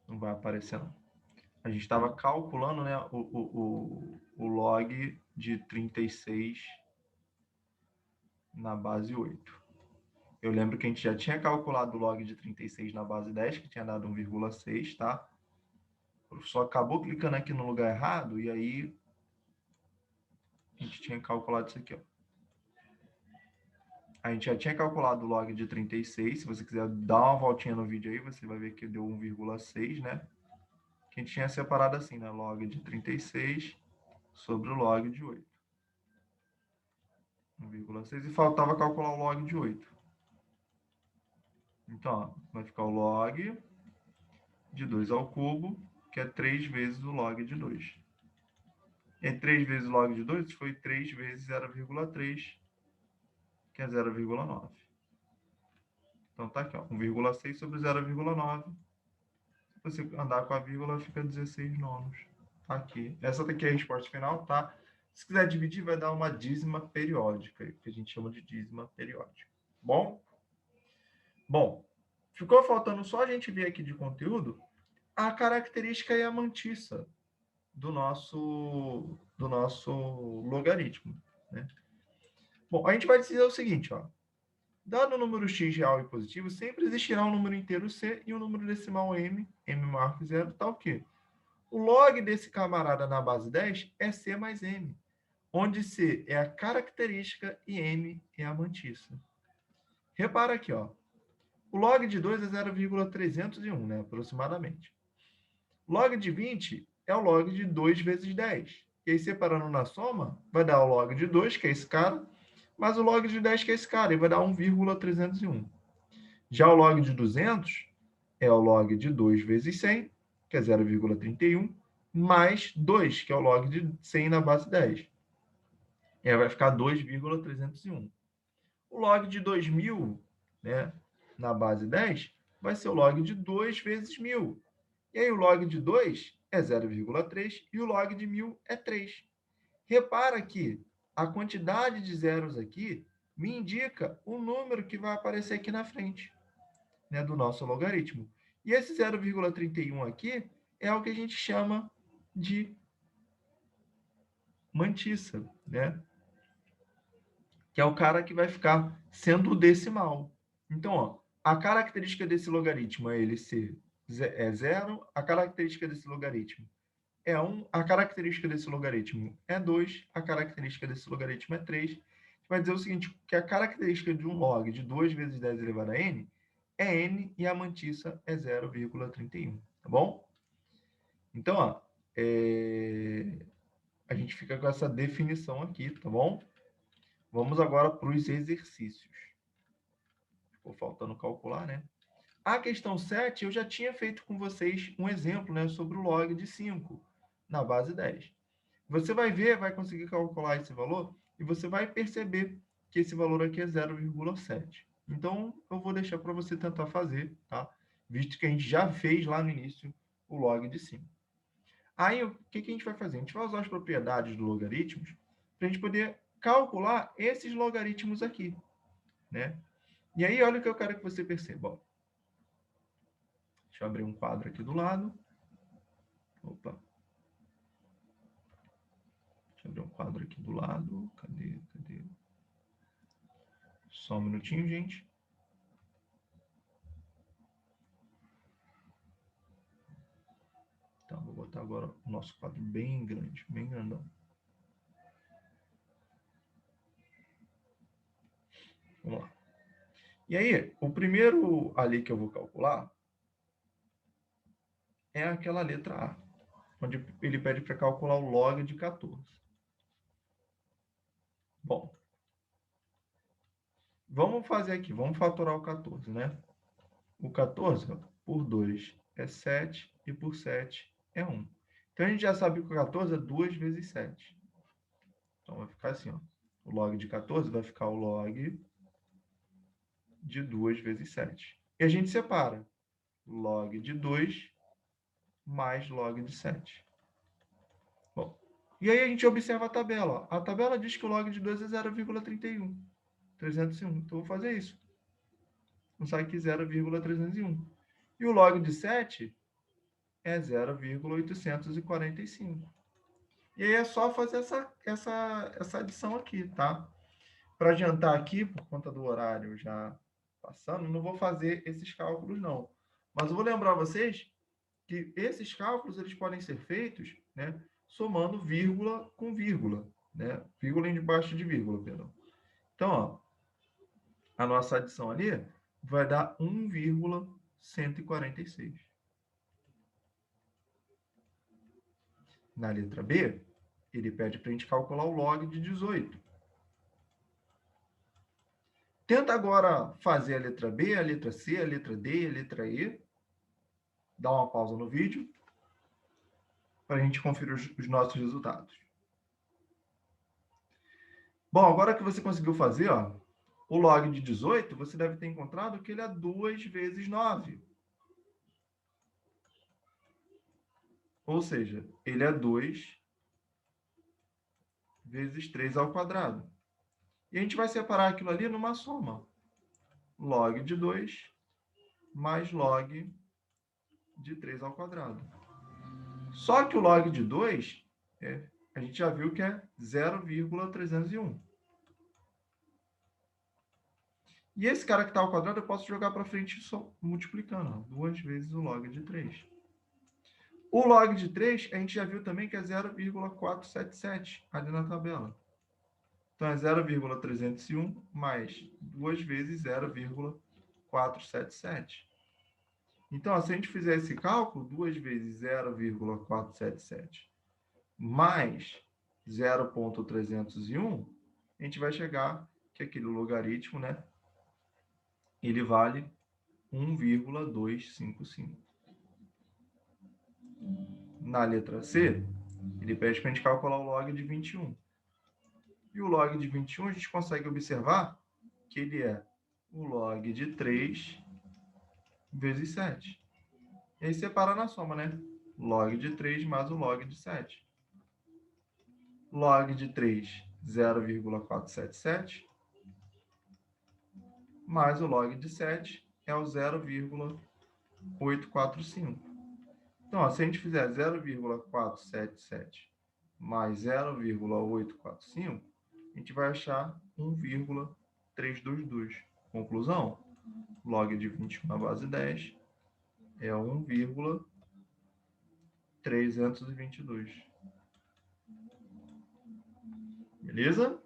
Não vai aparecer, não. A gente estava calculando, né, o log de 36 na base 8. Eu lembro que a gente já tinha calculado o log de 36 na base 10, que tinha dado 1,6, tá? O professor acabou clicando aqui no lugar errado, e aí a gente tinha calculado isso aqui, ó. A gente já tinha calculado o log de 36. Se você quiser dar uma voltinha no vídeo aí, você vai ver que deu 1,6, né? Que a gente tinha separado assim, né? Log de 36 sobre o log de 8. 1,6 e faltava calcular o log de 8. Então, ó, vai ficar o log de 2 ao cubo, que é 3 vezes o log de 2. E 3 vezes o log de 2 foi 3 vezes 0,3, que é 0,9. Então, tá aqui, ó, 1,6 sobre 0,9. Se você andar com a vírgula, fica 16 nonos. Tá aqui. Essa daqui é a resposta final, tá? Se quiser dividir, vai dar uma dízima periódica, que a gente chama de dízima periódica. Bom? Bom, ficou faltando só a gente ver aqui de conteúdo a característica e a mantissa do nosso logaritmo, né? Bom, a gente vai dizer o seguinte, ó. Dado o número x real e positivo, sempre existirá um número inteiro c e um número decimal m maior que zero, tal que o log desse camarada na base 10 é c mais m, onde c é a característica e m é a mantissa. Repara aqui, ó. O log de 2 é 0,301, né, aproximadamente. Log de 20 é o log de 2 vezes 10. E aí, separando na soma, vai dar o log de 2, que é esse cara, mais o log de 10, que é esse cara, e vai dar 1,301. Já o log de 200 é o log de 2 vezes 100, que é 0,31, mais 2, que é o log de 100 na base 10. E aí vai ficar 2,301. O log de 2000, né, na base 10, vai ser o log de 2 vezes 1000. E aí o log de 2 é 0,3 e o log de 1000 é 3. Repara que a quantidade de zeros aqui me indica o número que vai aparecer aqui na frente, né, do nosso logaritmo. E esse 0,31 aqui é o que a gente chama de mantissa, né? Que é o cara que vai ficar sendo o decimal. Então, ó, a característica desse logaritmo é ele ser zero, a característica desse logaritmo é 1, a característica desse logaritmo é 2, a característica desse logaritmo é 3. A gente vai dizer o seguinte, que a característica de um log de 2 vezes 10 elevado a n é n e a mantissa é 0,31, tá bom? Então, ó, a gente fica com essa definição aqui, tá bom? Vamos agora para os exercícios. Ficou faltando calcular, né? A questão 7, eu já tinha feito com vocês um exemplo, né, sobre o log de 5 na base 10. Você vai ver, vai conseguir calcular esse valor e você vai perceber que esse valor aqui é 0,7. Então, eu vou deixar para você tentar fazer, tá? Visto que a gente já fez lá no início o log de 5. Aí, o que a gente vai fazer? A gente vai usar as propriedades do logaritmos para a gente poder calcular esses logaritmos aqui, né? E aí, olha o que eu quero que você perceba. Ó. Deixa eu abrir um quadro aqui do lado. Opa. Deixa eu abrir um quadro aqui do lado. Cadê? Só um minutinho, gente. Então, vou botar agora o nosso quadro bem grande, bem grandão. Vamos lá. E aí, o primeiro ali que eu vou calcular é aquela letra A, onde ele pede para calcular o log de 14. Bom, vamos fazer aqui, vamos fatorar o 14, né? O 14 por 2 é 7 e por 7 é 1. Então, a gente já sabe que o 14 é 2 vezes 7. Então, vai ficar assim, ó. O log de 14 vai ficar o log de 2 vezes 7. E a gente separa log de 2 mais log de 7. Bom, e aí a gente observa a tabela. Ó. A tabela diz que o log de 2 é 0,31. 301. Então, eu vou fazer isso. Não sai aqui 0,301. E o log de 7 é 0,845. E aí é só fazer essa adição aqui, tá? Para adiantar aqui, por conta do horário já passando, não vou fazer esses cálculos, não. Mas eu vou lembrar vocês que esses cálculos eles podem ser feitos, né, somando vírgula com vírgula, né? Vírgula embaixo de vírgula, perdão. Então, ó, a nossa adição ali vai dar 1,146. Na letra B, ele pede para a gente calcular o log de 18. Tenta agora fazer a letra B, a letra C, a letra D, a letra E. Dá uma pausa no vídeo para a gente conferir os nossos resultados. Bom, agora que você conseguiu fazer, ó, o log de 18, você deve ter encontrado que ele é 2 vezes 9. Ou seja, ele é 2 vezes 3 ao quadrado. E a gente vai separar aquilo ali numa soma. Log de 2 mais log de 3 ao quadrado. Só que o log de 2, a gente já viu que é 0,301. E esse cara que está ao quadrado eu posso jogar para frente só multiplicando. 2 vezes o log de 3. O log de 3, a gente já viu também que é 0,477 ali na tabela. Então, é 0,301 mais 2 vezes 0,477. Então, se a gente fizer esse cálculo, 2 vezes 0,477 mais 0,301, a gente vai chegar que aquele logaritmo, né, ele vale 1,255. Na letra C, ele pede para a gente calcular o log de 21. E o log de 21, a gente consegue observar que ele é o log de 3 vezes 7. E aí separa na soma, né? Log de 3 mais o log de 7. Log de 3, 0,477. Mais o log de 7 é o 0,845. Então, ó, se a gente fizer 0,477 mais 0,845, a gente vai achar 1,322. Conclusão, log de 21 na base 10 é 1,322. Beleza?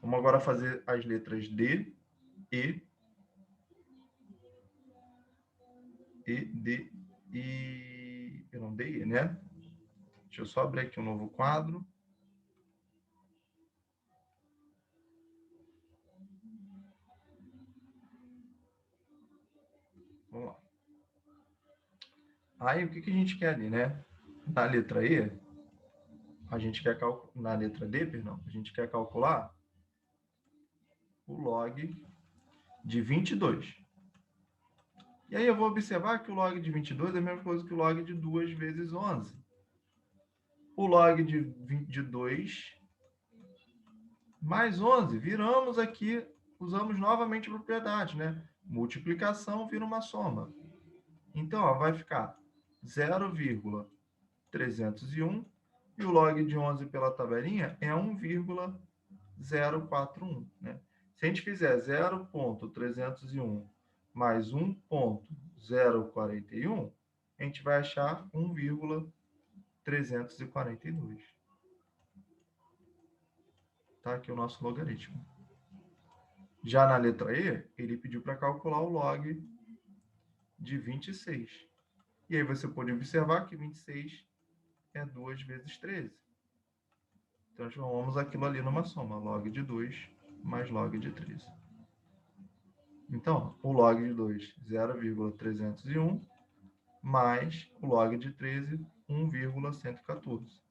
Vamos agora fazer as letras D, E, D e... Perdão, D e E, né? Deixa eu só abrir aqui um novo quadro. Vamos lá. Aí, o que a gente quer ali, né? Na letra E, a gente quer calcular... Na letra D, perdão, a gente quer calcular o log de 22. E aí eu vou observar que o log de 22 é a mesma coisa que o log de 2 vezes 11. O log de 2 mais 11. Viramos aqui, usamos novamente a propriedade, né? Multiplicação vira uma soma. Então, ó, vai ficar 0,301 e o log de 11 pela tabelinha é 1,041, né? Se a gente fizer 0,301 mais 1,041, a gente vai achar 1,342. Tá aqui o nosso logaritmo. Já na letra E, ele pediu para calcular o log de 26. E aí você pode observar que 26 é 2 vezes 13. Transformamos aquilo ali numa soma, log de 2 mais log de 13. Então, o log de 2, 0,301, mais o log de 13, 1,114.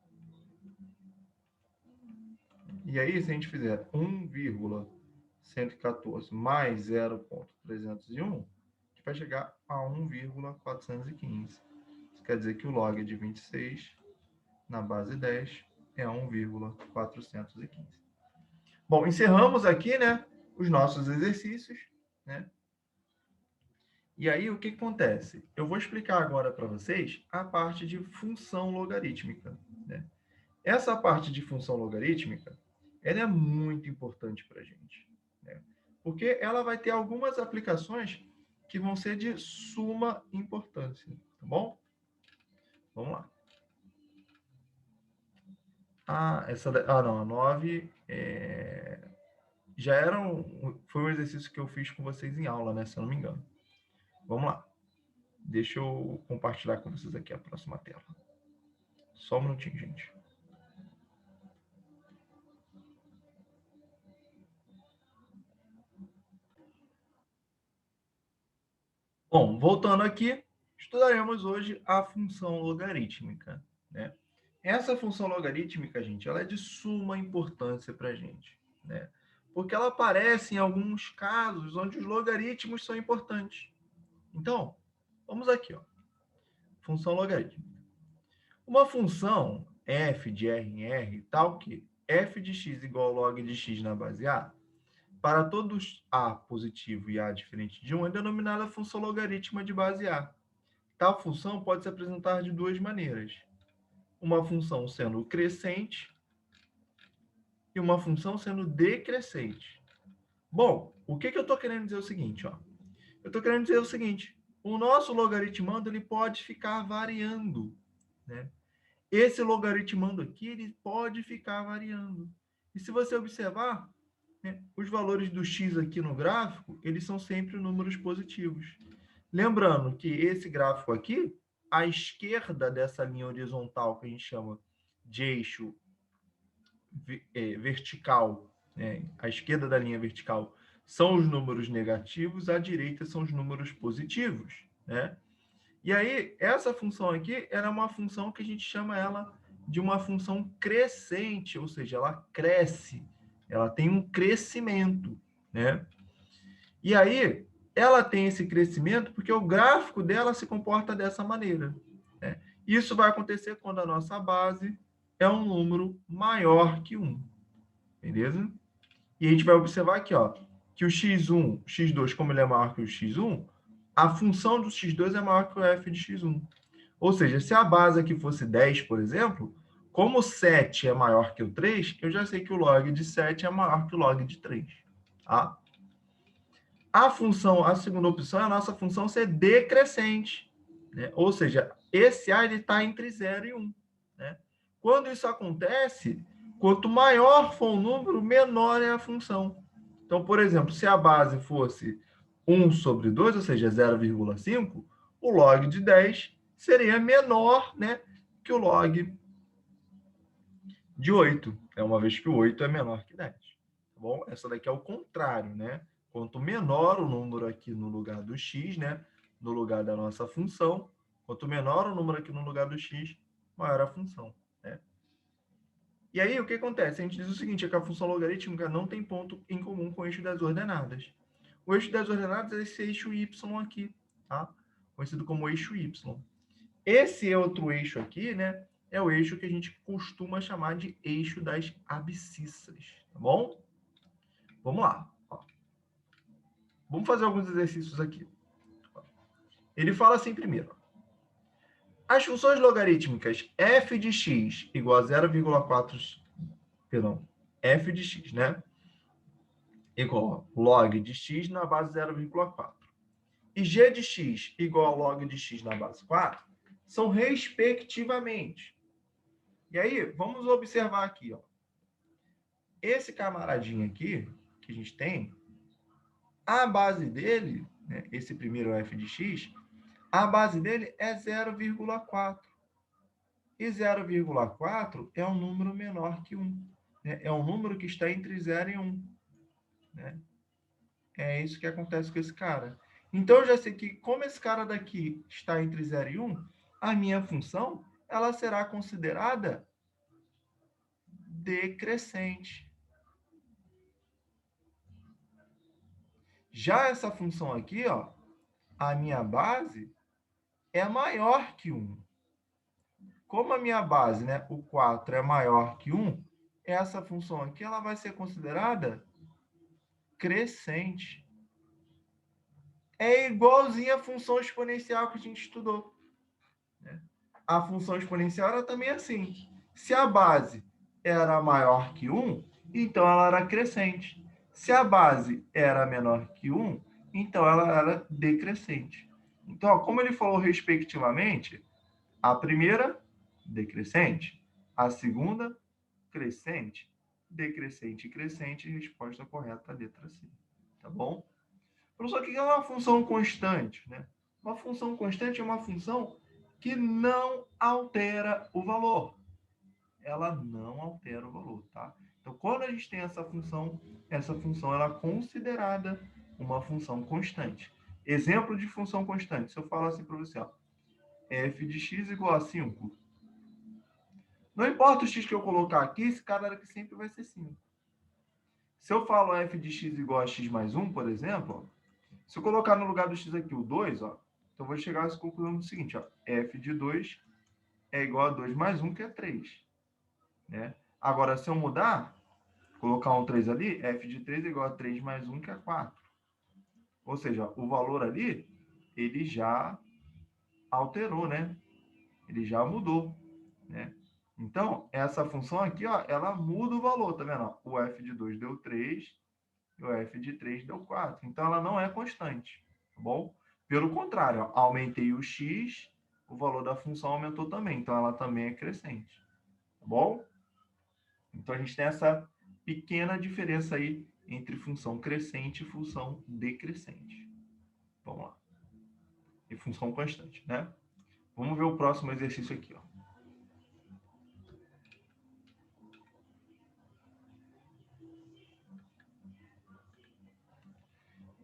E aí, se a gente fizer 1,114 mais 0,301, a gente vai chegar a 1,415. Isso quer dizer que o log de 26 na base 10 é 1,415. Bom, encerramos aqui, né, os nossos exercícios, né? E aí, o que acontece? Eu vou explicar agora para vocês a parte de função logarítmica, né? Essa parte de função logarítmica, ela é muito importante para a gente, né? Porque ela vai ter algumas aplicações que vão ser de suma importância, tá bom? Vamos lá. Não, a 9 já era foi um exercício que eu fiz com vocês em aula, né? Se eu não me engano. Vamos lá. Deixa eu compartilhar com vocês aqui a próxima tela. Só um minutinho, gente. Bom, voltando aqui, estudaremos hoje a função logarítmica, né? Essa função logarítmica, gente, ela é de suma importância para a gente, né? Porque ela aparece em alguns casos onde os logaritmos são importantes. Então, vamos aqui, ó. Função logarítmica. Uma função f de r em r, tal que f de x igual ao log de x na base a, para todos a positivo e a diferente de 1, é denominada função logarítmica de base a. Tal função pode se apresentar de duas maneiras. Uma função sendo crescente e uma função sendo decrescente. Bom, o que eu estou querendo dizer é o seguinte, ó. Eu estou querendo dizer o seguinte, o nosso logaritmando ele pode ficar variando, né? Esse logaritmando aqui ele pode ficar variando. E se você observar, né, os valores do x aqui no gráfico, eles são sempre números positivos. Lembrando que esse gráfico aqui, à esquerda dessa linha horizontal que a gente chama de eixo vertical, né? À esquerda da linha vertical são os números negativos, à direita são os números positivos, né? E aí, essa função aqui era uma função que a gente chama ela de uma função crescente, ou seja, ela cresce, ela tem um crescimento, né? E aí, ela tem esse crescimento porque o gráfico dela se comporta dessa maneira, né? Isso vai acontecer quando a nossa base é um número maior que 1, beleza? E a gente vai observar aqui, ó, que o x1, x2, como ele é maior que o x1, a função do x2 é maior que o f de x1. Ou seja, se a base aqui fosse 10, por exemplo, como 7 é maior que o 3, eu já sei que o log de 7 é maior que o log de 3. Tá? A função, a segunda opção é a nossa função ser decrescente. Né? Ou seja, esse A está entre 0 e 1. Né? Quando isso acontece, quanto maior for o número, menor é a função. Então, por exemplo, se a base fosse 1 sobre 2, ou seja, 0,5, o log de 10 seria menor, né, que o log de 8, uma vez que o 8 é menor que 10. Tá bom? Essa daqui é o contrário, né? Quanto menor o número aqui no lugar do x, né, no lugar da nossa função, quanto menor o número aqui no lugar do x, maior a função, né? E aí, o que acontece? A gente diz o seguinte, é que a função logarítmica não tem ponto em comum com o eixo das ordenadas. O eixo das ordenadas é esse eixo y aqui, tá? Conhecido como eixo y. Esse outro eixo aqui, né, é o eixo que a gente costuma chamar de eixo das abscissas, tá bom? Vamos lá. Ó. Vamos fazer alguns exercícios aqui. Ele fala assim primeiro. As funções logarítmicas f de x igual a 0,4, perdão, f de x, né? Igual a log de x na base 0,4. E g de x igual a log de x na base 4 são respectivamente. E aí, vamos observar aqui, ó. Esse camaradinho aqui, que a gente tem, a base dele, né, esse primeiro f de x, a base dele é 0,4. E 0,4 é um número menor que 1. Né? É um número que está entre 0 e 1. Né? É isso que acontece com esse cara. Então, eu já sei que, como esse cara daqui está entre 0 e 1, a minha função ela será considerada decrescente. Já essa função aqui, ó, a minha base é maior que 1. Como a minha base, né, o 4 é maior que 1, essa função aqui ela vai ser considerada crescente. É igualzinha a função exponencial que a gente estudou. Né? A função exponencial era também assim. Se a base era maior que 1, então ela era crescente. Se a base era menor que 1, então ela era decrescente. Então, ó, como ele falou respectivamente, a primeira, decrescente. A segunda, crescente. Decrescente e crescente, resposta correta, letra C. Tá bom? Professor, o que é uma função constante? Né? Uma função constante é uma função que não altera o valor. Ela não altera o valor, tá? Então, quando a gente tem essa função ela é considerada uma função constante. Exemplo de função constante. Se eu falar assim para você, ó, f de x igual a 5. Não importa o x que eu colocar aqui, esse cara aqui sempre vai ser 5. Se eu falo f de x igual a x mais 1, por exemplo, ó, se eu colocar no lugar do x aqui o 2, ó, então eu vou chegar a essa conclusão do seguinte, ó, f de 2 é igual a 2 mais 1, que é 3. Né? Agora, se eu mudar, colocar um 3 ali, f de 3 é igual a 3 mais 1, que é 4. Ou seja, o valor ali, ele já alterou, né? Ele já mudou, né? Então, essa função aqui, ó, ela muda o valor, tá vendo? O f de 2 deu 3 e o f de 3 deu 4. Então, ela não é constante, tá bom? Pelo contrário, ó, aumentei o x, o valor da função aumentou também. Então, ela também é crescente, tá bom? Então, a gente tem essa pequena diferença aí entre função crescente e função decrescente. Vamos lá. E função constante, né? Vamos ver o próximo exercício aqui, ó.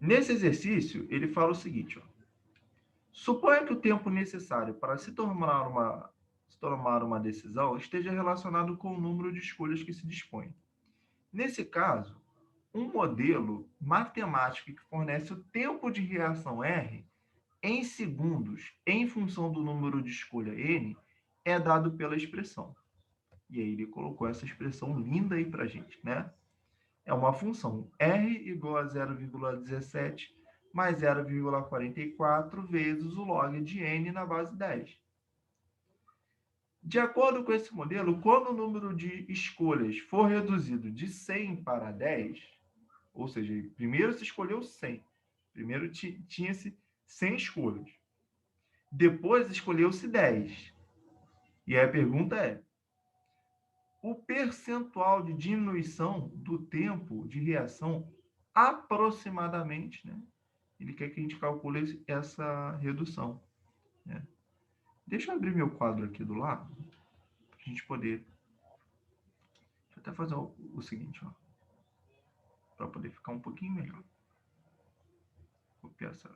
Nesse exercício, ele fala o seguinte, ó. Suponha que o tempo necessário para se tomar uma decisão esteja relacionado com o número de escolhas que se dispõe. Nesse caso, um modelo matemático que fornece o tempo de reação R em segundos em função do número de escolha N é dado pela expressão. E aí ele colocou essa expressão linda aí para a gente, né? É uma função R igual a 0,17 mais 0,44 vezes o log de N na base 10. De acordo com esse modelo, quando o número de escolhas for reduzido de 100 para 10, ou seja, primeiro se escolheu 100, primeiro tinha-se 100 escolhas, depois escolheu-se 10. E aí a pergunta é, o percentual de diminuição do tempo de reação aproximadamente, né? Ele quer que a gente calcule essa redução, né? Deixa eu abrir meu quadro aqui do lado, para a gente poder... Deixa eu até fazer o seguinte, ó, para poder ficar um pouquinho melhor. Vou copiar essa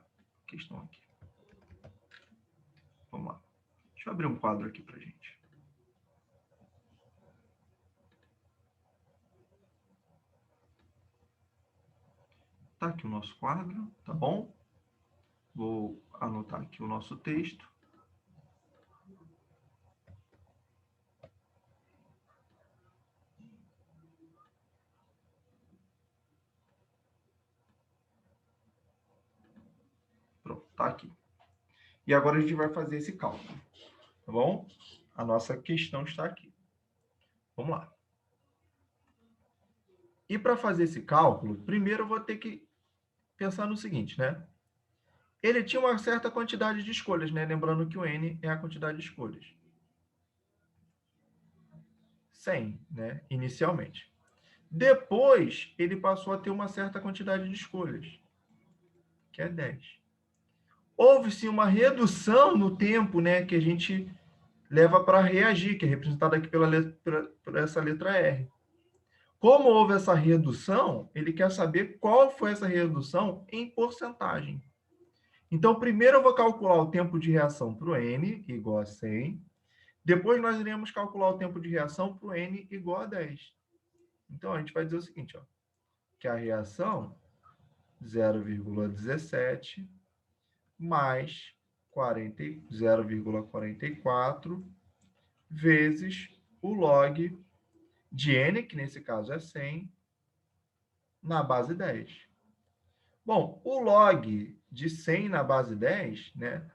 questão aqui. Vamos lá. Deixa eu abrir um quadro aqui para a gente. Tá aqui o nosso quadro, tá bom? Vou anotar aqui o nosso texto. Pronto, tá aqui. E agora a gente vai fazer esse cálculo, tá bom? A nossa questão está aqui. Vamos lá. E para fazer esse cálculo, primeiro eu vou ter que pensar no seguinte, né? Ele tinha uma certa quantidade de escolhas, né? Lembrando que o N é a quantidade de escolhas. 100, né? Inicialmente. Depois, ele passou a ter uma certa quantidade de escolhas, que é 10. Houve-se uma redução no tempo, né? Que a gente leva para reagir, que é representada aqui por essa letra R. Como houve essa redução, ele quer saber qual foi essa redução em porcentagem. Então, primeiro eu vou calcular o tempo de reação para o N igual a 100. Depois nós iremos calcular o tempo de reação para o N igual a 10. Então, a gente vai dizer o seguinte, ó, que a reação 0,17 mais 0,44 vezes o log de N, que nesse caso é 100, na base 10. Bom, o log de 100 na base 10, né?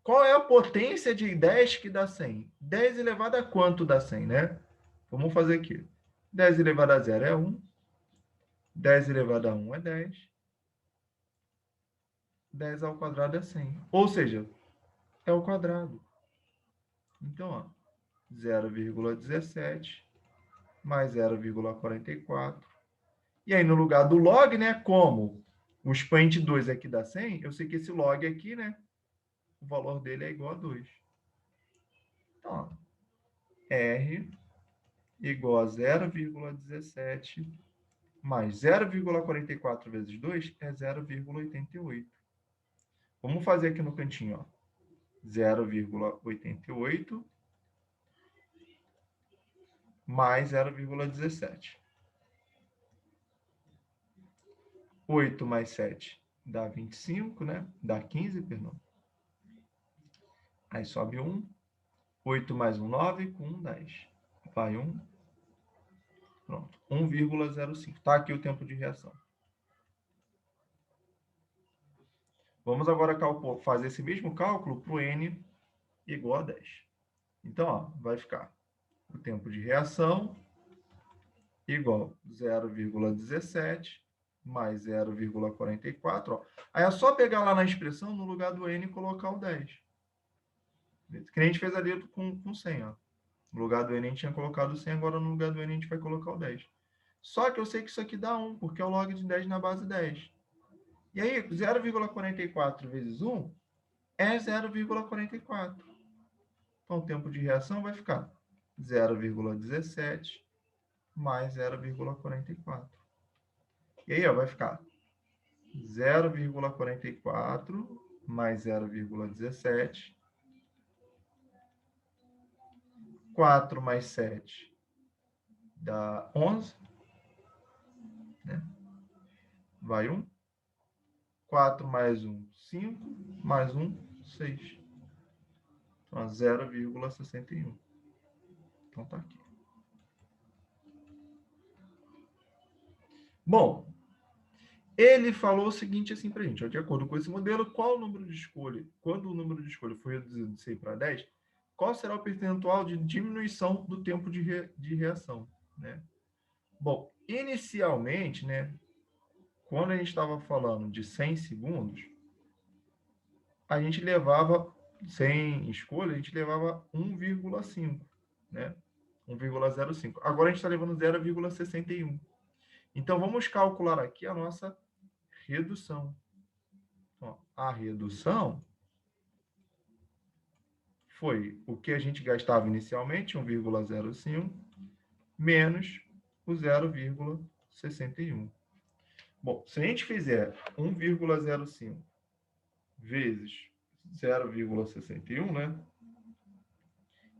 Qual é a potência de 10 que dá 100? 10 elevado a quanto dá 100, né? Vamos fazer aqui. 10 elevado a 0 é 1. 10 elevado a 1 é 10. 10 ao quadrado é 100. Ou seja, é o quadrado. Então, ó, 0,17 mais 0,44. E aí, no lugar do log, né, como o expoente 2 aqui dá 100, eu sei que esse log aqui, né, o valor dele é igual a 2. Então, ó, R igual a 0,17 mais 0,44 vezes 2 é 0,88. Vamos fazer aqui no cantinho, ó. 0,88 mais 0,17. 8 mais 7 dá 25, né? Dá 15, perdão. Aí sobe 1. 8 mais 1, 9. Com 1, 10. Vai 1. Pronto. 1,05. Está aqui o tempo de reação. Vamos agora fazer esse mesmo cálculo para o N igual a 10. Então, ó, vai ficar o tempo de reação igual a 0,17 mais 0,44. Aí é só pegar lá na expressão, no lugar do N, e colocar o 10. Que a gente fez ali com 100. Ó. No lugar do N a gente tinha colocado 100, agora no lugar do N a gente vai colocar o 10. Só que eu sei que isso aqui dá 1, porque é o log de 10 na base 10. E aí, 0,44 vezes 1 é 0,44. Então, o tempo de reação vai ficar 0,17 mais 0,44. E aí, ó, vai ficar 0,44 mais 0,17. 4 mais 7 dá 11. Né? Vai 1. 4 mais 1, 5. Mais 1, 6. Então, 0,61. Então, tá aqui. Bom, ele falou o seguinte assim para a gente, ó, de acordo com esse modelo, qual o número de escolha, quando o número de escolha for reduzido de 100 para 10, qual será o percentual de diminuição do tempo de reação, né? Bom, inicialmente, né, quando a gente estava falando de 100 segundos, a gente levava, sem escolha, a gente levava 1,5, né? 1,05. Agora a gente está levando 0,61. Então, vamos calcular aqui a nossa redução. Ó, a redução foi o que a gente gastava inicialmente, 1,05, menos o 0,61. Bom, se a gente fizer 1,05 vezes 0,61, né?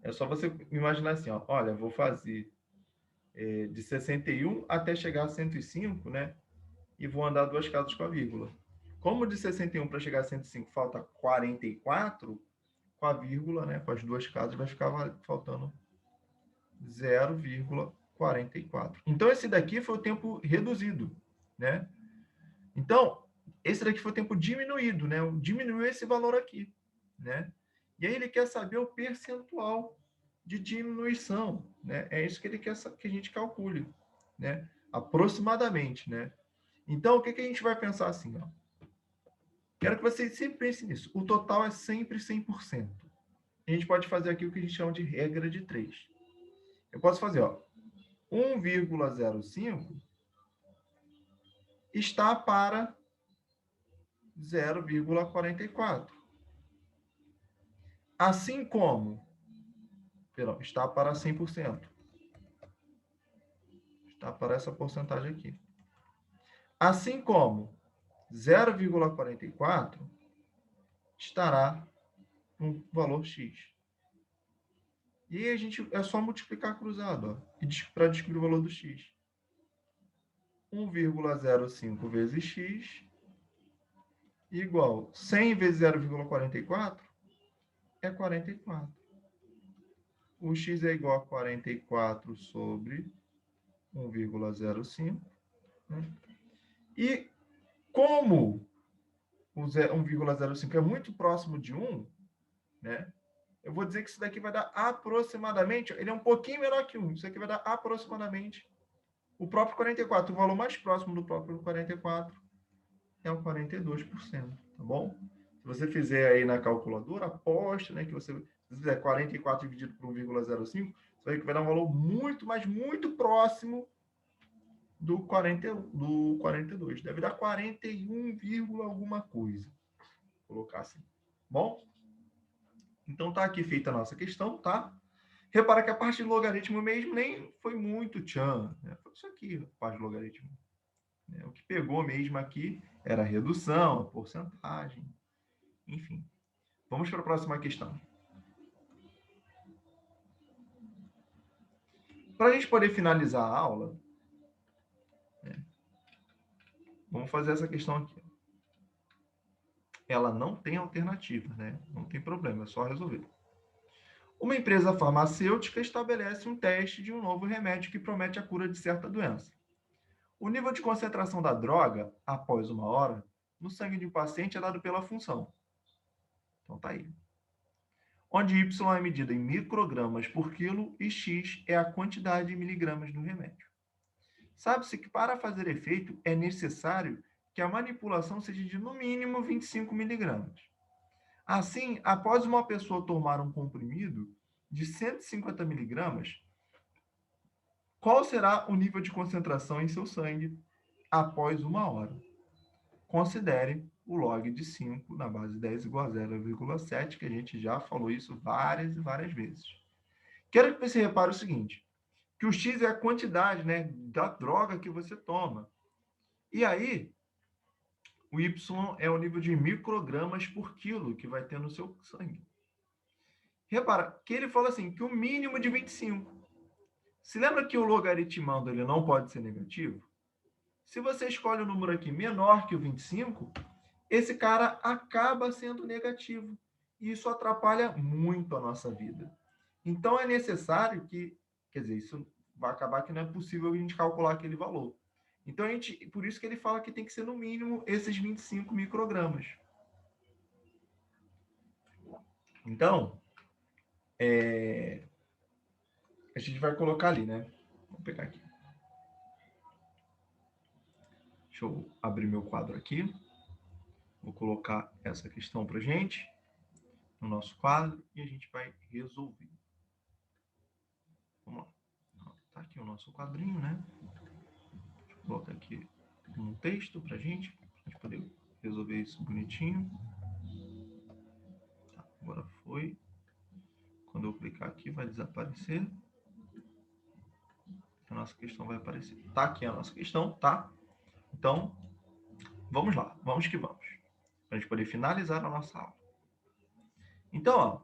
É só você imaginar assim, ó, olha, vou fazer de 61 até chegar a 105, né? E vou andar 2 casas com a vírgula. Como de 61 para chegar a 105 falta 44, com a vírgula, né, com as 2 casas, vai ficar faltando 0,44. Então, esse daqui foi o tempo reduzido, né? Então, esse daqui foi o tempo diminuído, né? Diminuiu esse valor aqui, né? E aí ele quer saber o percentual de diminuição, né? É isso que ele quer que a gente calcule, né? Aproximadamente, né? Então, o que a gente vai pensar assim, ó? Quero que vocês sempre pensem nisso. O total é sempre 100%. A gente pode fazer aqui o que a gente chama de regra de 3. Eu posso fazer, ó, 1,05 está para 0,44. Assim como, perdão, está para 100%. Está para essa porcentagem aqui. Assim como 0,44 estará um valor X. E aí a gente é só multiplicar cruzado, para descobrir o valor do X. 1,05 vezes X igual 100 vezes 0,44 é 44. O X é igual a 44 sobre 1,05. Né? E como o 1,05 é muito próximo de 1, né? Eu vou dizer que isso daqui vai dar aproximadamente, ele é um pouquinho menor que 1, isso aqui vai dar aproximadamente o próprio 44, o valor mais próximo do próprio 44 é o 42%, tá bom? Se você fizer aí na calculadora, aposta, né, que se você fizer 44 dividido por 1,05, você vai dar um valor muito, mas muito próximo do 42. Deve dar 41, alguma coisa. Vou colocar assim. Bom? Então tá aqui feita a nossa questão, tá? Repara que a parte de logaritmo mesmo nem foi muito tchan, né? Foi isso aqui, a parte de logaritmo. O que pegou mesmo aqui era a redução, a porcentagem. Enfim, vamos para a próxima questão. Para a gente poder finalizar a aula, vamos fazer essa questão aqui. Ela não tem alternativa, né? Não tem problema, é só resolver. Uma empresa farmacêutica estabelece um teste de um novo remédio que promete a cura de certa doença. O nível de concentração da droga, após 1 hora, no sangue de um paciente é dado pela função. Então tá aí. Onde Y é medida em microgramas por quilo e X é a quantidade de miligramas do remédio. Sabe-se que para fazer efeito é necessário que a manipulação seja de no mínimo 25 miligramas. Assim, após uma pessoa tomar um comprimido de 150 miligramas, qual será o nível de concentração em seu sangue após 1 hora? Considere o log de 5 na base 10 igual a 0,7, que a gente já falou isso várias e várias vezes. Quero que você repare o seguinte, que o X é a quantidade, né, da droga que você toma. E aí, o Y é o nível de microgramas por quilo que vai ter no seu sangue. Repara que ele fala assim, que o mínimo de 25. Se lembra que o logaritmando ele não pode ser negativo? Se você escolhe um número aqui menor que o 25, esse cara acaba sendo negativo. E isso atrapalha muito a nossa vida. Então é necessário que, quer dizer, isso vai acabar que não é possível a gente calcular aquele valor. Então, por isso que ele fala que tem que ser no mínimo esses 25 microgramas. Então, a gente vai colocar ali, né? Vou pegar aqui. Deixa eu abrir meu quadro aqui. Vou colocar essa questão para a gente no nosso quadro e a gente vai resolver. Vamos lá. Tá aqui o nosso quadrinho, né? Deixa eu colocar aqui um texto para a gente poder resolver isso bonitinho. Tá, agora foi. Quando eu clicar aqui, vai desaparecer. A nossa questão vai aparecer. Tá aqui a nossa questão, tá? Então, vamos lá. Vamos que vamos. Para a gente poder finalizar a nossa aula. Então, ó,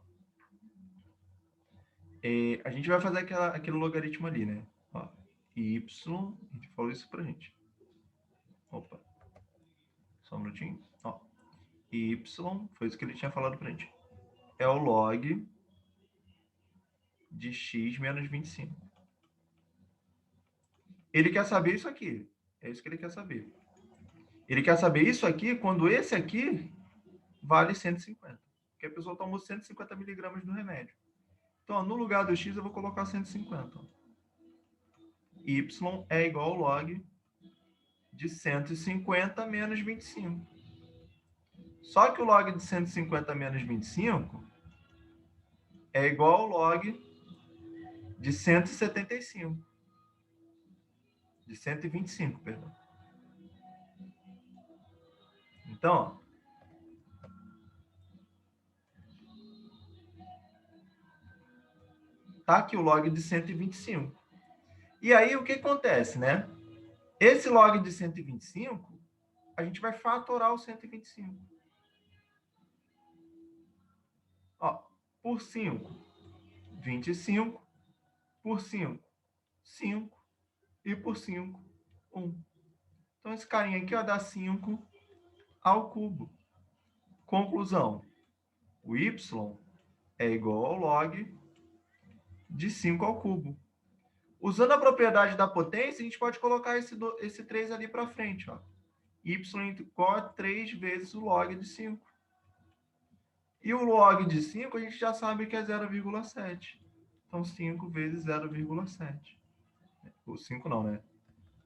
a gente vai fazer aquele logaritmo ali, né? Ó, y, a gente falou isso pra gente. Opa. Só um minutinho. Ó, y, foi isso que ele tinha falado pra gente. É o log de x menos 25. Ele quer saber isso aqui. É isso que ele quer saber. Ele quer saber isso aqui quando esse aqui vale 150. Porque a pessoa tomou 150 miligramas do remédio. Então, ó, no lugar do x, eu vou colocar 150. Ó. Y é igual ao log de 150 menos 25. Só que o log de 150 menos 25 é igual ao log de 175. De 125, perdão. Então, tá aqui o log de 125. E aí, o que acontece, né? Esse log de 125, a gente vai fatorar o 125. Ó, por 5, 25. Por 5, 5. E por 5, 1. Então, esse carinha aqui ó, dá 5 ao cubo. Conclusão. O y é igual ao log de 5 ao cubo. Usando a propriedade da potência, a gente pode colocar esse 3 ali para frente. Ó. Y igual a 3 vezes o log de 5. E o log de 5 a gente já sabe que é 0,7. Então, 5 vezes 0,7. Ou 5 não, né?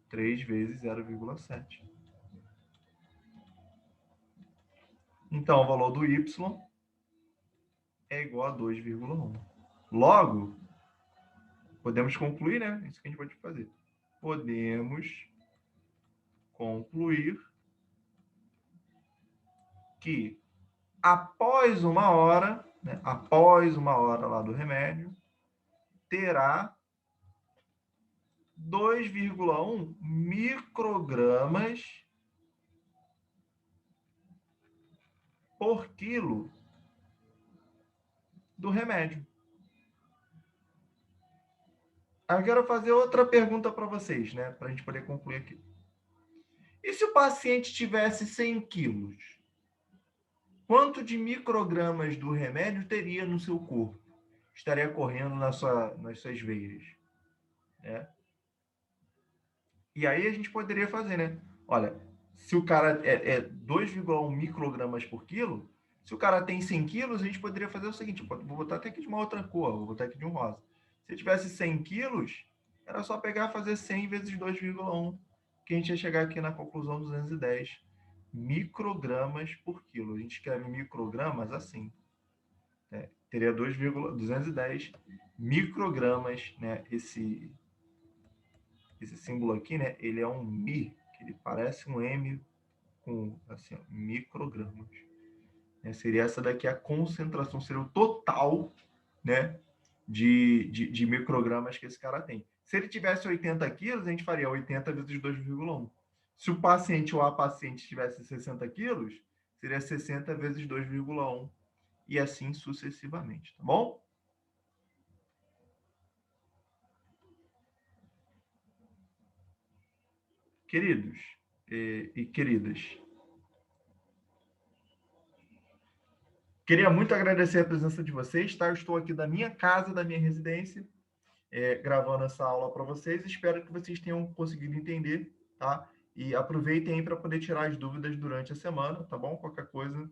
3 vezes 0,7. Então, o valor do y é igual a 2,1. Logo, podemos concluir, né? Isso que a gente pode fazer. Podemos concluir que após 1 hora, né, após 1 hora lá do remédio, terá 2,1 microgramas por quilo do remédio. Aí eu quero fazer outra pergunta para vocês, né? Para a gente poder concluir aqui. E se o paciente tivesse 100 quilos? Quanto de microgramas do remédio teria no seu corpo? Estaria correndo nas suas veias, né? E aí a gente poderia fazer, né? Olha, se o cara é 2,1 microgramas por quilo, se o cara tem 100 quilos, a gente poderia fazer o seguinte, vou botar até aqui de uma outra cor, vou botar aqui de um rosa. Se tivesse 100 quilos, era só pegar e fazer 100 vezes 2,1, que a gente ia chegar aqui na conclusão 210 microgramas por quilo. A gente escreve microgramas assim, né? Teria 210 microgramas, né? Esse símbolo aqui, né? Ele é um mi, que ele parece um M com, assim, ó, microgramas. Né? Seria essa daqui a concentração, seria o total, né? De microgramas que esse cara tem. Se ele tivesse 80 quilos, a gente faria 80 vezes 2,1. Se o paciente ou a paciente tivesse 60 quilos, seria 60 vezes 2,1 e assim sucessivamente, tá bom? Queridos e queridas, queria muito agradecer a presença de vocês, tá? Eu estou aqui da minha casa, da minha residência, gravando essa aula para vocês. Espero que vocês tenham conseguido entender, tá? E aproveitem aí para poder tirar as dúvidas durante a semana, tá bom? Qualquer coisa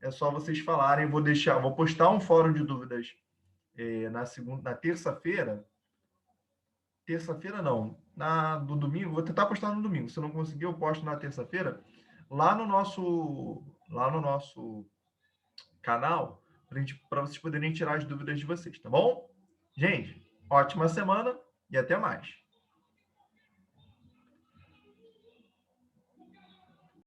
é só vocês falarem. Vou postar um fórum de dúvidas na terça-feira. Terça-feira não, do domingo. Vou tentar postar no domingo. Se eu não conseguir, eu posto na terça-feira lá no nosso canal para vocês poderem tirar as dúvidas de vocês, tá bom? Gente, ótima semana e até mais.